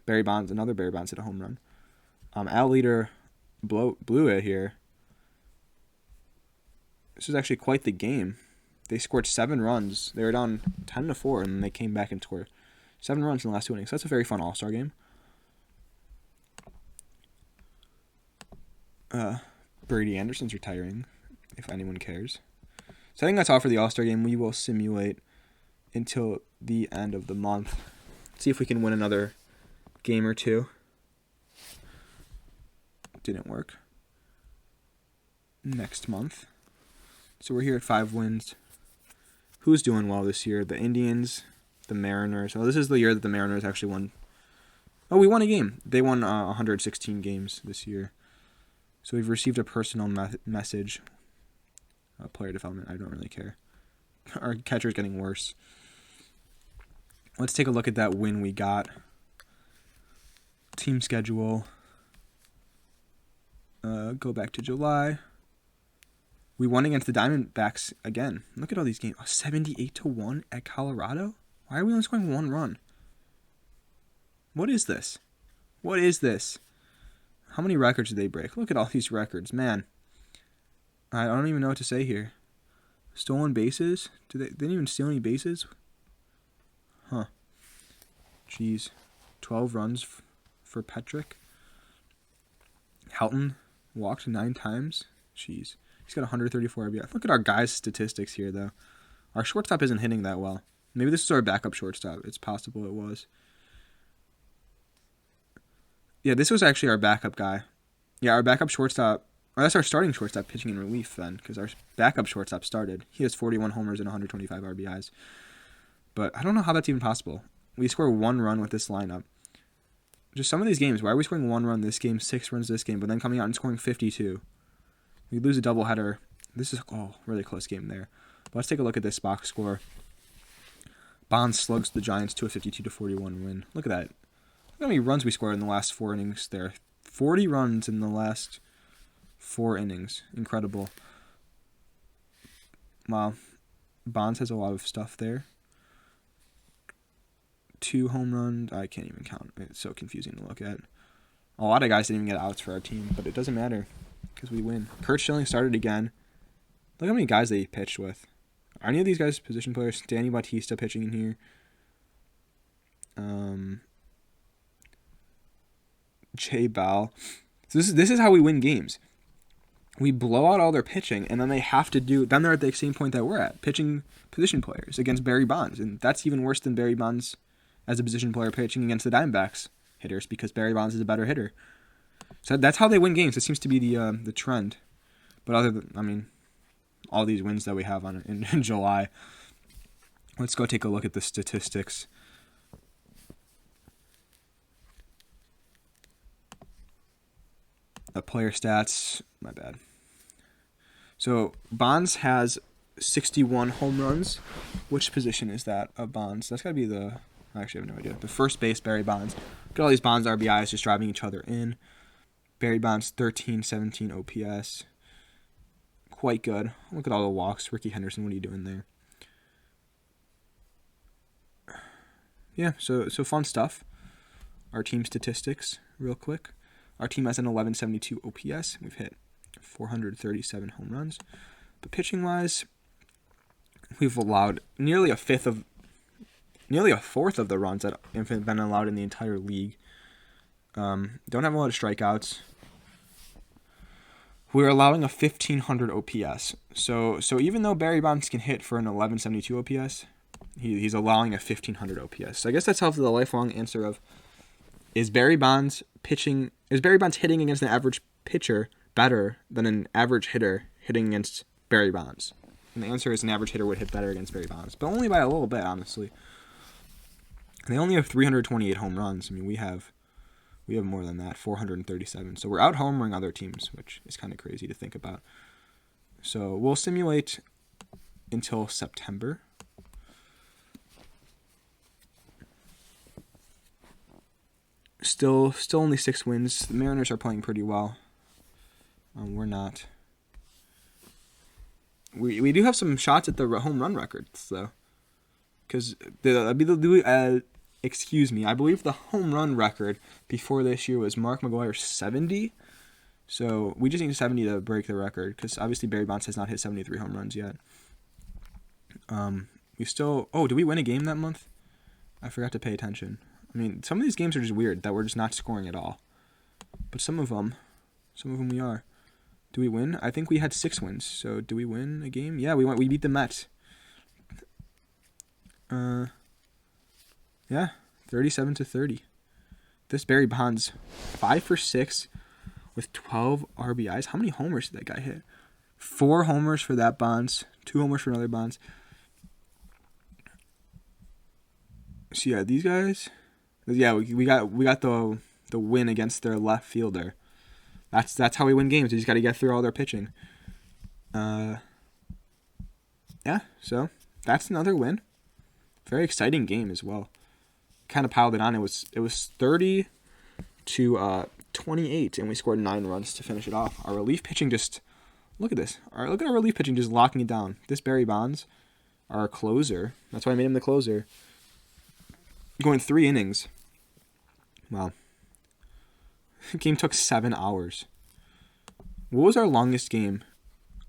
Another Barry Bonds hit a home run. Al Leader blew it here. This was actually quite the game. They scored 7 runs. They were down 10-4, and they came back and scored 7 runs in the last 2 innings. So that's a very fun All-Star game. Brady Anderson's retiring, if anyone cares. So I think that's all for the All-Star game. We will simulate until the end of the month. See if we can win another game or two. Didn't work. Next month. So we're here at 5 wins. Who's doing well this year? The Indians, the Mariners. Oh, this is the year that the Mariners actually won. Oh, we won a game. They won 116 games this year. So we've received a personal message. Player development, I don't really care. Our catcher's getting worse. Let's take a look at that win we got. Team schedule. Go back to July. We won against the Diamondbacks again. Look at all these games. 78-1 at Colorado? Why are we only scoring 1 run? What is this? What is this? How many records did they break? Look at all these records, man. I don't even know what to say here. Stolen bases? They didn't even steal any bases? Huh. Jeez. 12 runs for Petrick. Helton walked 9 times. Jeez. He's got 134 RBI. Look at our guys' statistics here, though. Our shortstop isn't hitting that well. Maybe this is our backup shortstop. It's possible it was. Yeah, this was actually our backup guy. Yeah, our backup shortstop Or that's our starting shortstop pitching in relief then, because our backup shortstop started. He has 41 homers and 125 RBIs. But I don't know how that's even possible. We score 1 run with this lineup. Just some of these games, why are we scoring 1 run this game, 6 runs this game, but then coming out and scoring 52? We lose a doubleheader. This is, really close game there. But let's take a look at this box score. Bonds slugs the Giants to a 52-41 win. Look at that. Look how many runs we scored in the last 4 innings there. 40 runs in the last 4 innings. Incredible. Wow. Bonds has a lot of stuff there. 2 home runs. I can't even count. It's so confusing to look at. A lot of guys didn't even get outs for our team, but it doesn't matter because we win. Kurt Schilling started again. Look how many guys they pitched with. Are any of these guys position players? Danny Bautista pitching in here. Jay Bell. So this is how we win games. We blow out all their pitching, and then they have to do. Then they're at the same point that we're at, pitching position players against Barry Bonds, and that's even worse than Barry Bonds as a position player pitching against the Diamondbacks hitters because Barry Bonds is a better hitter. So that's how they win games. It seems to be the trend. But other than, all these wins that we have in July. Let's go take a look at the statistics. The player stats, my bad. So Bonds has 61 home runs. Which position is that of Bonds? That's got to be I actually have no idea. The first base, Barry Bonds. Look at all these Bonds RBIs just driving each other in. Barry Bonds, 13-17 OPS. Quite good. Look at all the walks. Ricky Henderson, what are you doing there? Yeah, so fun stuff. Our team statistics, real quick. Our team has an 1172 OPS. We've hit 437 home runs. But pitching-wise, we've allowed nearly a fourth of the runs that have been allowed in the entire league. Don't have a lot of strikeouts. We're allowing a 1500 OPS. So even though Barry Bonds can hit for an 1172 OPS, he's allowing a 1500 OPS. So I guess that's how the lifelong answer of is Barry Bonds hitting against an average pitcher better than an average hitter hitting against Barry Bonds? And the answer is an average hitter would hit better against Barry Bonds, but only by a little bit, honestly. They only have 328 home runs. We have more than that, 437. So we're out homering other teams, which is kind of crazy to think about. So we'll simulate until September. Still only 6 wins. The Mariners are playing pretty well. We're not. We do have some shots at the home run records though, because I believe the home run record before this year was Mark McGwire's 70. So we just need 70 to break the record, because obviously Barry Bonds has not hit 73 home runs yet. Did we win a game that month? I forgot to pay attention. Some of these games are just weird that we're just not scoring at all. But some of them we are. Do we win? I think we had 6 wins. So do we win a game? Yeah, we beat the Mets. Yeah, 37-30. This Barry Bonds, 5 for 6 with 12 RBIs. How many homers did that guy hit? 4 homers for that Bonds, 2 homers for another Bonds. So yeah, these guys. Yeah, we got the win against their left fielder. That's how we win games. You just got to get through all their pitching. Yeah, so that's another win. Very exciting game as well. Kind of piled it on. It was 30-28, and we scored 9 runs to finish it off. Our relief pitching just look at this. Look at our relief pitching just locking it down. This Barry Bonds, our closer. That's why I made him the closer. Going 3 innings. Wow. The game took 7 hours. What was our longest game?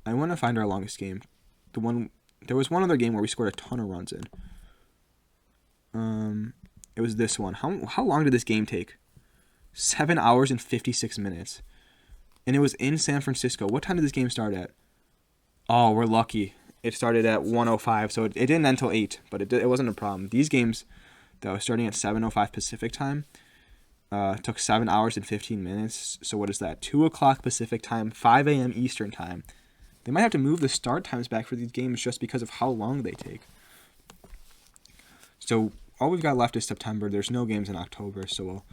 I want to find our longest game. There was one other game where we scored a ton of runs in. It was this one. How long did this game take? 7 hours and 56 minutes. And it was in San Francisco. What time did this game start at? Oh, we're lucky. It started at 1:05, so it didn't end until 8, but it wasn't a problem. These games, though, starting at 7:05 Pacific time, took 7 hours and 15 minutes. So what is that? 2 o'clock Pacific time, 5 a.m. Eastern time. They might have to move the start times back for these games just because of how long they take. So all we've got left is September. There's no games in October, so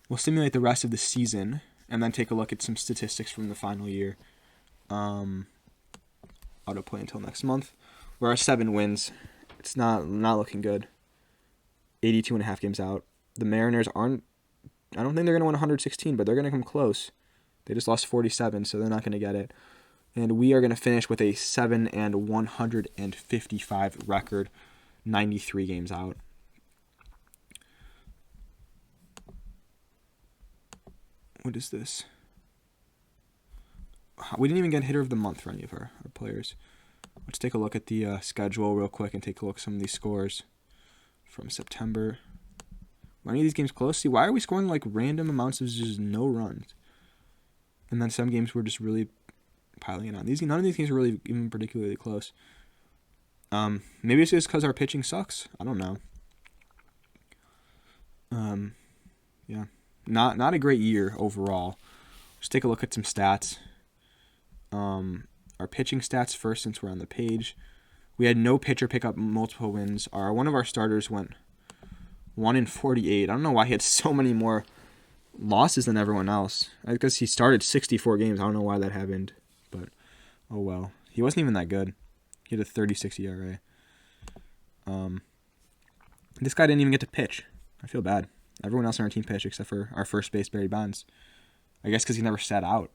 we'll simulate the rest of the season and then take a look at some statistics from the final year. Autoplay until next month. We're at 7 wins. It's not looking good. 82.5 games out. The Mariners aren't. I don't think they're going to win 116, but they're going to come close. They just lost 47, so they're not going to get it. And we are going to finish with a 7-155 record, 93 games out. What is this? We didn't even get hitter of the month for any of our players. Let's take a look at the schedule real quick and take a look at some of these scores from September. Were any of these games close? See, why are we scoring like random amounts of just no runs? And then some games were just really piling it on. None of these games are really even particularly close. Maybe it's just because our pitching sucks. I don't know. Yeah, not a great year overall. Let's take a look at some stats. Our pitching stats first, since we're on the page. We had no pitcher pick up multiple wins. One of our starters went 1-48. I don't know why he had so many more losses than everyone else. I guess he started 64 games. I don't know why that happened, but oh well. He wasn't even that good. He had a 36 ERA. This guy didn't even get to pitch. I feel bad. Everyone else on our team pitched except for our first base, Barry Bonds. I guess because he never sat out.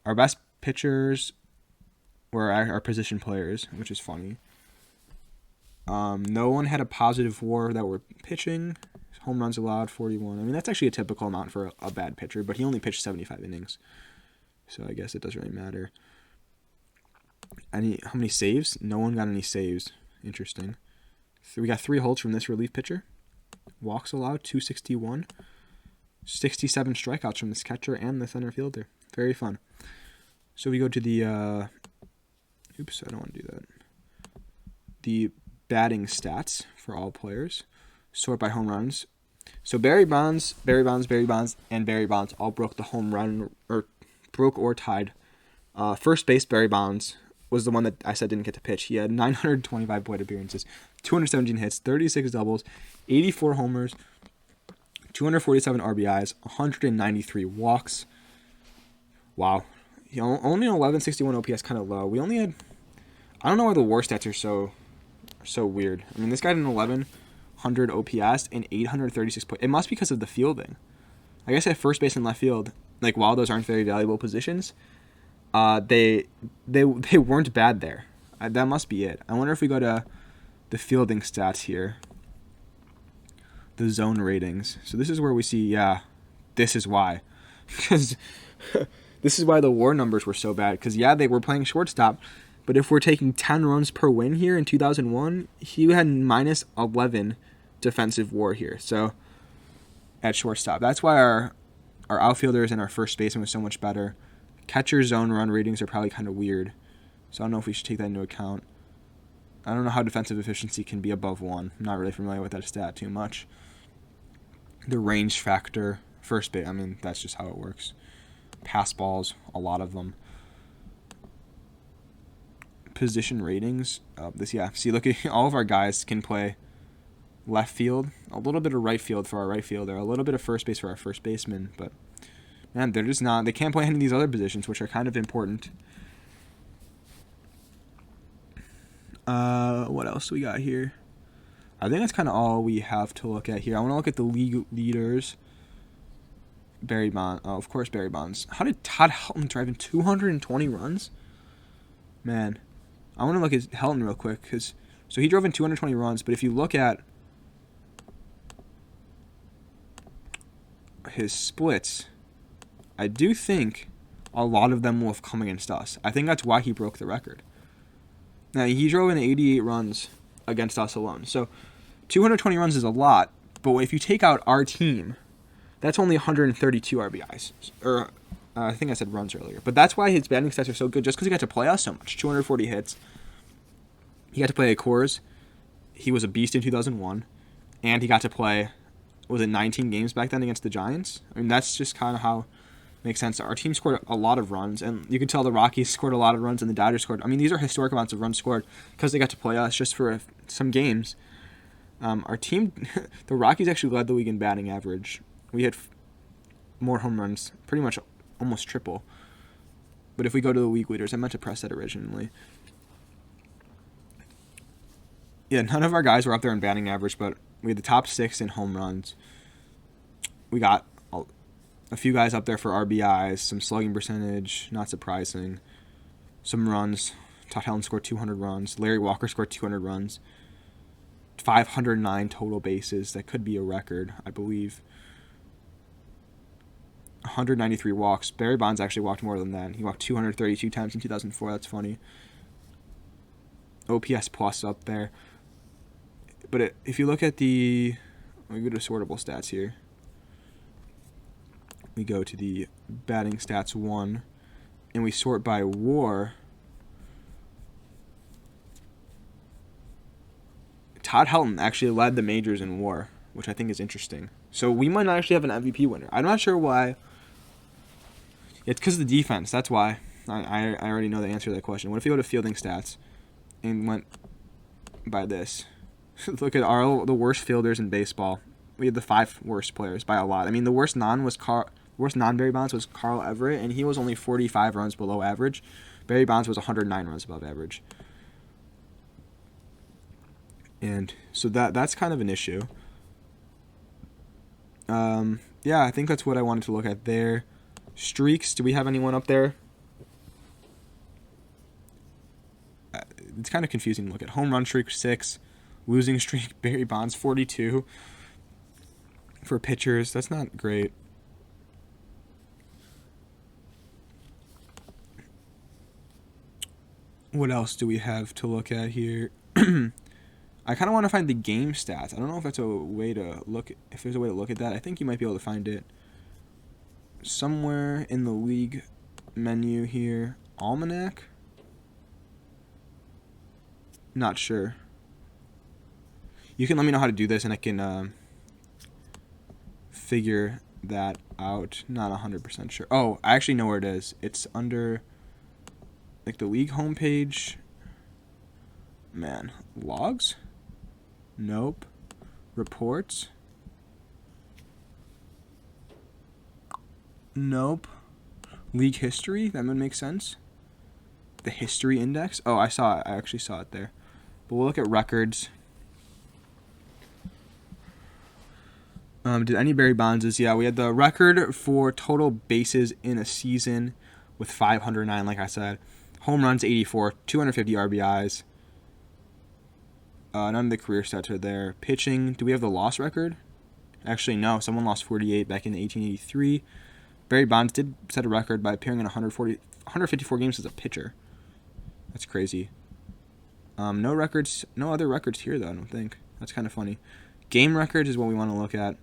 Our best pitchers were our position players, which is funny. No one had a positive WAR that were pitching. Home runs allowed, 41. I mean, that's actually a typical amount for a bad pitcher, but he only pitched 75 innings. So I guess it doesn't really matter. How many saves? No one got any saves. Interesting. We got 3 holds from this relief pitcher. Walks allowed, 261. 67 strikeouts from this catcher and the center fielder. Very fun. So we go to the... oops, I don't want to do that. The batting stats for all players. Sort by home runs. So Barry Bonds, and Barry Bonds all broke the home run, or broke or tied. First base, Barry Bonds was the one that I said didn't get to pitch. He had 925 plate appearances, 217 hits, 36 doubles, 84 homers, 247 RBIs, 193 walks. Wow. Only an 1161 OPS, kind of low. We only had... I don't know why the WAR stats are so weird. I mean, this guy had an 1100 OPS and 836 points. It must be because of the fielding. I guess at first base and left field, like, while those aren't very valuable positions, they weren't bad there. That must be it. I wonder if we go to the fielding stats here. The zone ratings. So this is where we see, yeah, this is why. Because this is why the WAR numbers were so bad. Because, yeah, they were playing shortstop. But if we're taking 10 runs per win here in 2001, he had minus 11 defensive WAR here. So at shortstop. That's why our outfielders and our first baseman was so much better. Catcher zone run ratings are probably kind of weird. So I don't know if we should take that into account. I don't know how defensive efficiency can be above 1. I'm not really familiar with that stat too much. The range factor, first base, I mean, that's just how it works. Pass balls, a lot of them. Position ratings. See, look at all of our guys can play left field, a little bit of right field for our right fielder, a little bit of first base for our first baseman, but man, they're just not. They can't play any of these other positions, which are kind of important. What else do we got here? I think that's kind of all we have to look at here. I want to look at the league leaders. Barry Bonds. Oh, of course, Barry Bonds. How did Todd Helton drive in 220 runs? Man, I want to look at Helton real quick. So he drove in 220 runs, but if you look at his splits, I do think a lot of them will have come against us. I think that's why he broke the record. Now, he drove in 88 runs against us alone. So 220 runs is a lot, but if you take out our team, that's only 132 RBIs. Or I think I said runs earlier. But that's why his batting stats are so good, just because he got to play us so much. 240 hits. He got to play at Coors. He was a beast in 2001. And he got to play was it 19 games back then against the Giants? I mean, that's just kind of how it makes sense. Our team scored a lot of runs, and you can tell the Rockies scored a lot of runs and the Dodgers scored. I mean, these are historic amounts of runs scored because they got to play us just for some games. Our team, the Rockies actually led the league in batting average. We had more home runs, pretty much almost triple. But if we go to the league leaders, I meant to press that originally. Yeah, none of our guys were up there in batting average, but we had the top 6 in home runs. We got a few guys up there for RBIs, some slugging percentage, not surprising. Some runs. Todd Helton scored 200 runs. Larry Walker scored 200 runs. 509 total bases. That could be a record, I believe. 193 walks. Barry Bonds actually walked more than that. He walked 232 times in 2004. That's funny. OPS plus up there. But if you look at we go to sortable stats here. We go to the batting stats 1, and we sort by WAR. Todd Helton actually led the majors in WAR, which I think is interesting. So we might not actually have an MVP winner. I'm not sure why. It's because of the defense. That's why. I already know the answer to that question. What if you go to fielding stats and went by this? Look at the worst fielders in baseball. We had the 5 worst players by a lot. I mean, the worst non-Barry Bonds was Carl Everett, and he was only 45 runs below average. Barry Bonds was 109 runs above average. And so that's kind of an issue. Yeah, I think that's what I wanted to look at there. Streaks, do we have anyone up there? It's kind of confusing to look at. Home run streak 6, losing streak Barry Bonds 42 for pitchers. That's not great. What else do we have to look at here? I kind of want to find the game stats. I don't know if that's a way to look. If there's a way to look at that, I think you might be able to find it somewhere in the league menu here. Almanac? Not sure. You can let me know how to do this, and I can figure that out. Not 100% sure. Oh, I actually know where it is. It's under like the league homepage. Man, logs? Nope. Reports? Nope. League history? That would make sense. The history index? Oh, I saw it. I actually saw it there. But we'll look at records. Did any Barry Bondses? Yeah, we had the record for total bases in a season with 509, like I said. Home runs, 84. 250 RBIs. None of the career stats are there. Pitching, do we have the loss record? Actually, no. Someone lost 48 back in 1883. Barry Bonds did set a record by appearing in 154 games as a pitcher. That's crazy. No records, no other records here, though, I don't think. That's kind of funny. Game records is what we want to look at.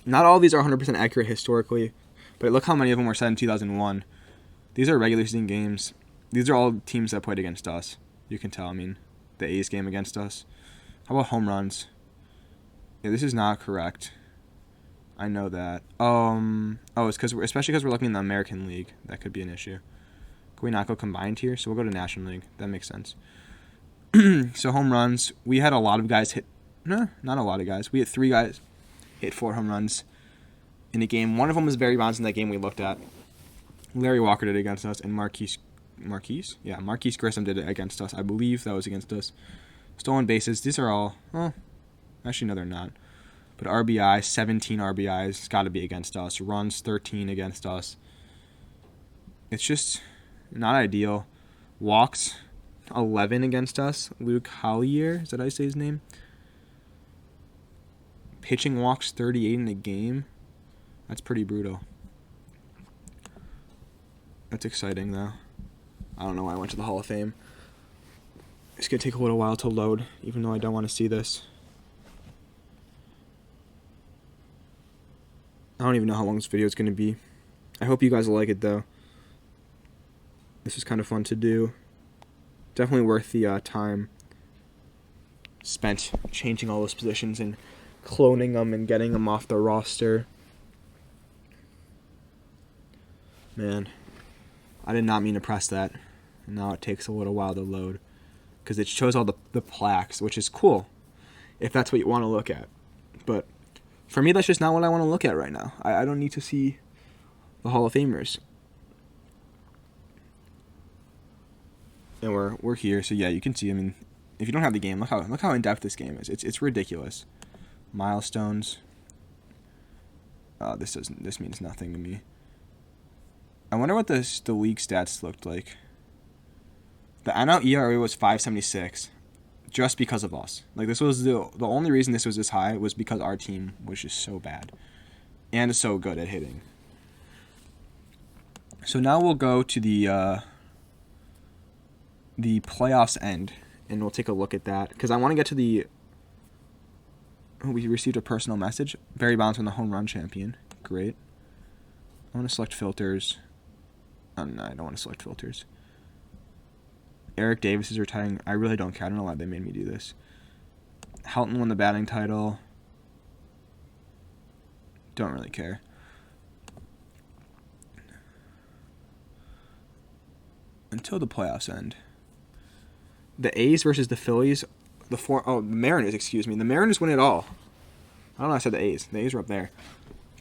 Not all of these are 100% accurate historically, but look how many of them were set in 2001. These are regular season games. These are all teams that played against us. You can tell, I mean, the A's game against us. How about home runs? Yeah, this is not correct. I know that. It's because especially because we're looking in the American League. That could be an issue. Can we not go combined here? So we'll go to National League. That makes sense. So home runs. We had a lot of guys hit. No, not a lot of guys. We had 3 guys hit 4 home runs in a game. One of them was Barry Bonds in that game we looked at. Larry Walker did it against us, and Marquise Grissom did it against us. I believe that was against us. Stolen bases. These are all. Well, actually, no, they're not. But RBI, 17 RBIs. It's got to be against us. Runs, 13 against us. It's just not ideal. Walks, 11 against us. Luke Collier, is that how you say his name? Pitching walks, 38 in a game. That's pretty brutal. That's exciting, though. I don't know why I went to the Hall of Fame. It's going to take a little while to load, even though I don't want to see this. I don't even know how long this video is going to be. I hope you guys will like it, though. This is kind of fun to do. Definitely worth the time spent changing all those positions and cloning them and getting them off the roster. Man, I did not mean to press that. And now it takes a little while to load. Because it shows all the plaques, which is cool. If that's what you want to look at. But for me, that's just not what I want to look at right now. I don't need to see the Hall of Famers. And we're here, so yeah, you can see. I mean, if you don't have the game, look how in depth this game is. It's ridiculous. Milestones. This means nothing to me. I wonder what the league stats looked like. The NL ERA was 5.76, just because of us. Like, this was the only reason this was this high was because our team was just so bad and so good at hitting. So now we'll go to the playoffs end, and we'll take a look at that because I want to get to the. Oh, we received a personal message. Barry Bonds won the home run champion. Great. I want to select filters. Oh, no, I don't want to select filters. Eric Davis is retiring. I really don't care. I don't know why they made me do this. Helton won the batting title. Don't really care. Until the playoffs end. The A's versus the Phillies. The Mariners, excuse me. The Mariners win it all. I don't know, I said the A's. The A's are up there.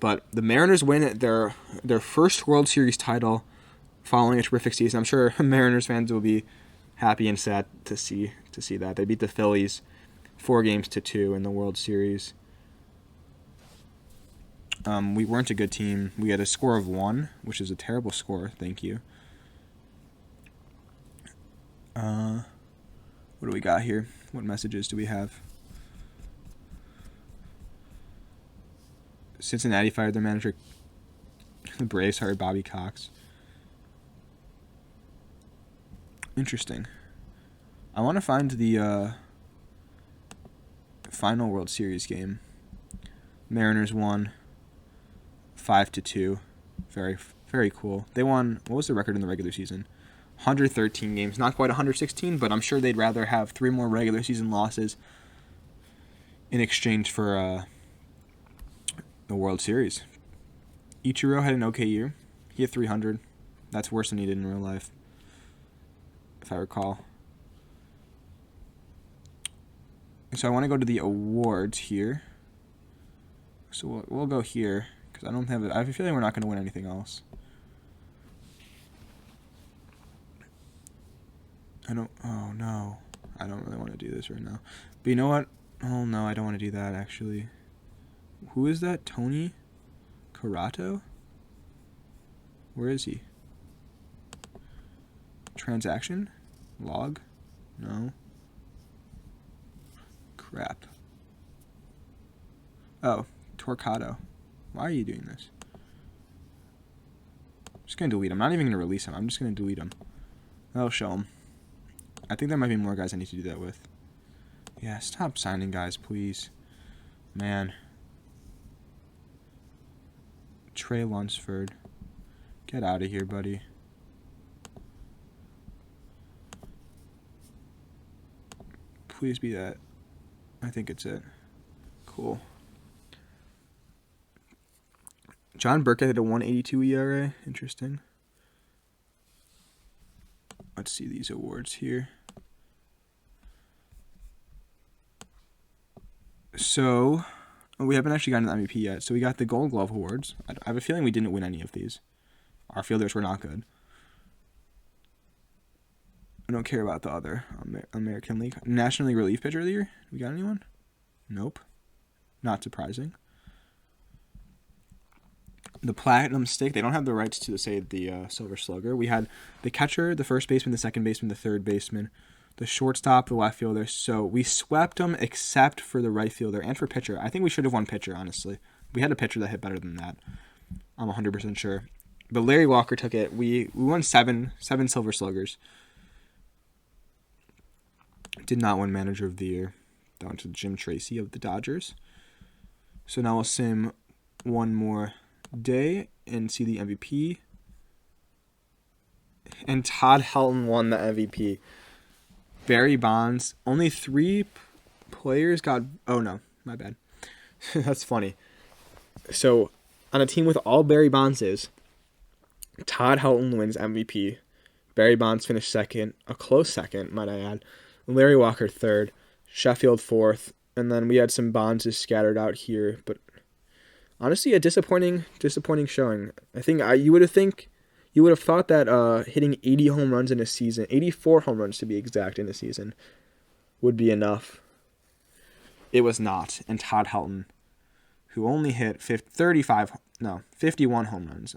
But the Mariners win their first World Series title following a terrific season. I'm sure Mariners fans will be happy and sad to see that. They beat the Phillies 4-2 in the World Series. We weren't a good team. We had a score of 1, which is a terrible score. Thank you. What do we got here? What messages do we have? Cincinnati fired their manager. The Braves hired Bobby Cox. Interesting. I want to find the final World Series game. Mariners won 5-2. Very, very cool. They won. What was the record in the regular season? 113 games. Not quite 116, but I'm sure they'd rather have 3 more regular season losses in exchange for the World Series. Ichiro had an okay year. He had 300. That's worse than he did in real life, if I recall. So I want to go to the awards here. So we'll go here because I don't have it. I have a feeling we're not going to win anything else. Oh no, I don't really want to do this right now. But you know what? Oh no, I don't want to do that actually. Who is that? Tony Carato? Where is he? Transaction? Log? No. Crap. Oh, Torcado. Why are you doing this? I'm just going to delete him. I'm not even going to release him. I'm just going to delete him. That'll show him. I think there might be more guys I need to do that with. Yeah, stop signing guys, please. Man. Trey Lunsford. Get out of here, buddy. Please be that. I think it's it. Cool. John Burkett had a 1.82 ERA. Interesting. Let's see these awards here. So, we haven't actually gotten the MVP yet. So we got the Gold Glove awards. I have a feeling we didn't win any of these. Our fielders were not good. I don't care about the other American League. National League Relief Pitcher of the Year? We got anyone? Nope. Not surprising. The Platinum Stick. They don't have the rights to say the Silver Slugger. We had the catcher, the first baseman, the second baseman, the third baseman, the shortstop, the left fielder. So we swept them except for the right fielder and for pitcher. I think we should have won pitcher, honestly. We had a pitcher that hit better than that. I'm 100% sure. But Larry Walker took it. We won seven Silver Sluggers. Did not win Manager of the Year. Down to Jim Tracy of the Dodgers. So now we'll sim one more day and see the MVP. And Todd Helton won the MVP. Barry Bonds. Only 3 players got... Oh, no. My bad. That's funny. So, on a team with all Barry Bondses, Todd Helton wins MVP. Barry Bonds finished second, a close second, might I add. Larry Walker third, Sheffield fourth, and then we had some Bondses scattered out here. But honestly, a disappointing showing. I think you would have thought that hitting 80 home runs in a season, 84 home runs to be exact in a season, would be enough. It was not, and Todd Helton, who only hit 51 home runs,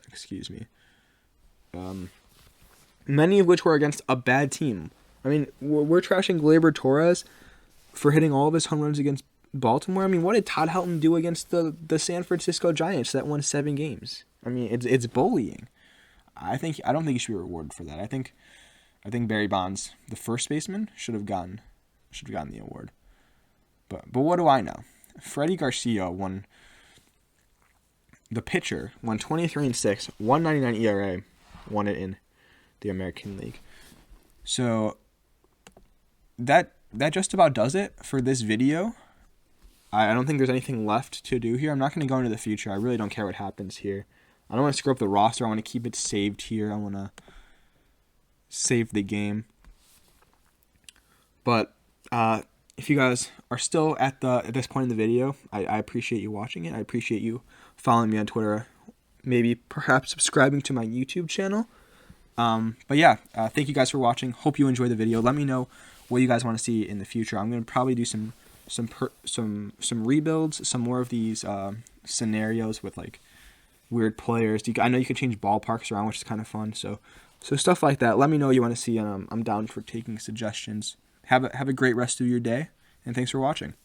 many of which were against a bad team. I mean, we're trashing Gleyber Torres for hitting all of his home runs against Baltimore. I mean, what did Todd Helton do against the San Francisco Giants that won 7 games? I mean, it's bullying. I don't think he should be rewarded for that. I think Barry Bonds, the first baseman, should have gotten the award. But what do I know? Freddie Garcia won. The pitcher won 23-6, 1.99 ERA, won it in the American League. So that just about does it for this video. I don't think there's anything left to do here. I'm not going to go into the future. I really don't care what happens here. I don't want to screw up the roster. I want to keep it saved here. I want to save the game. But if you guys are still at this point in the video, I appreciate you watching it. I appreciate you following me on Twitter. Maybe perhaps subscribing to my YouTube channel. But yeah, thank you guys for watching. Hope you enjoyed the video. Let me know what you guys want to see in the future. I'm going to probably do some rebuilds, some more of these scenarios with like weird players. I know you can change ballparks around, which is kind of fun. So stuff like that. Let me know what you want to see, and I'm down for taking suggestions. Have a great rest of your day, and thanks for watching.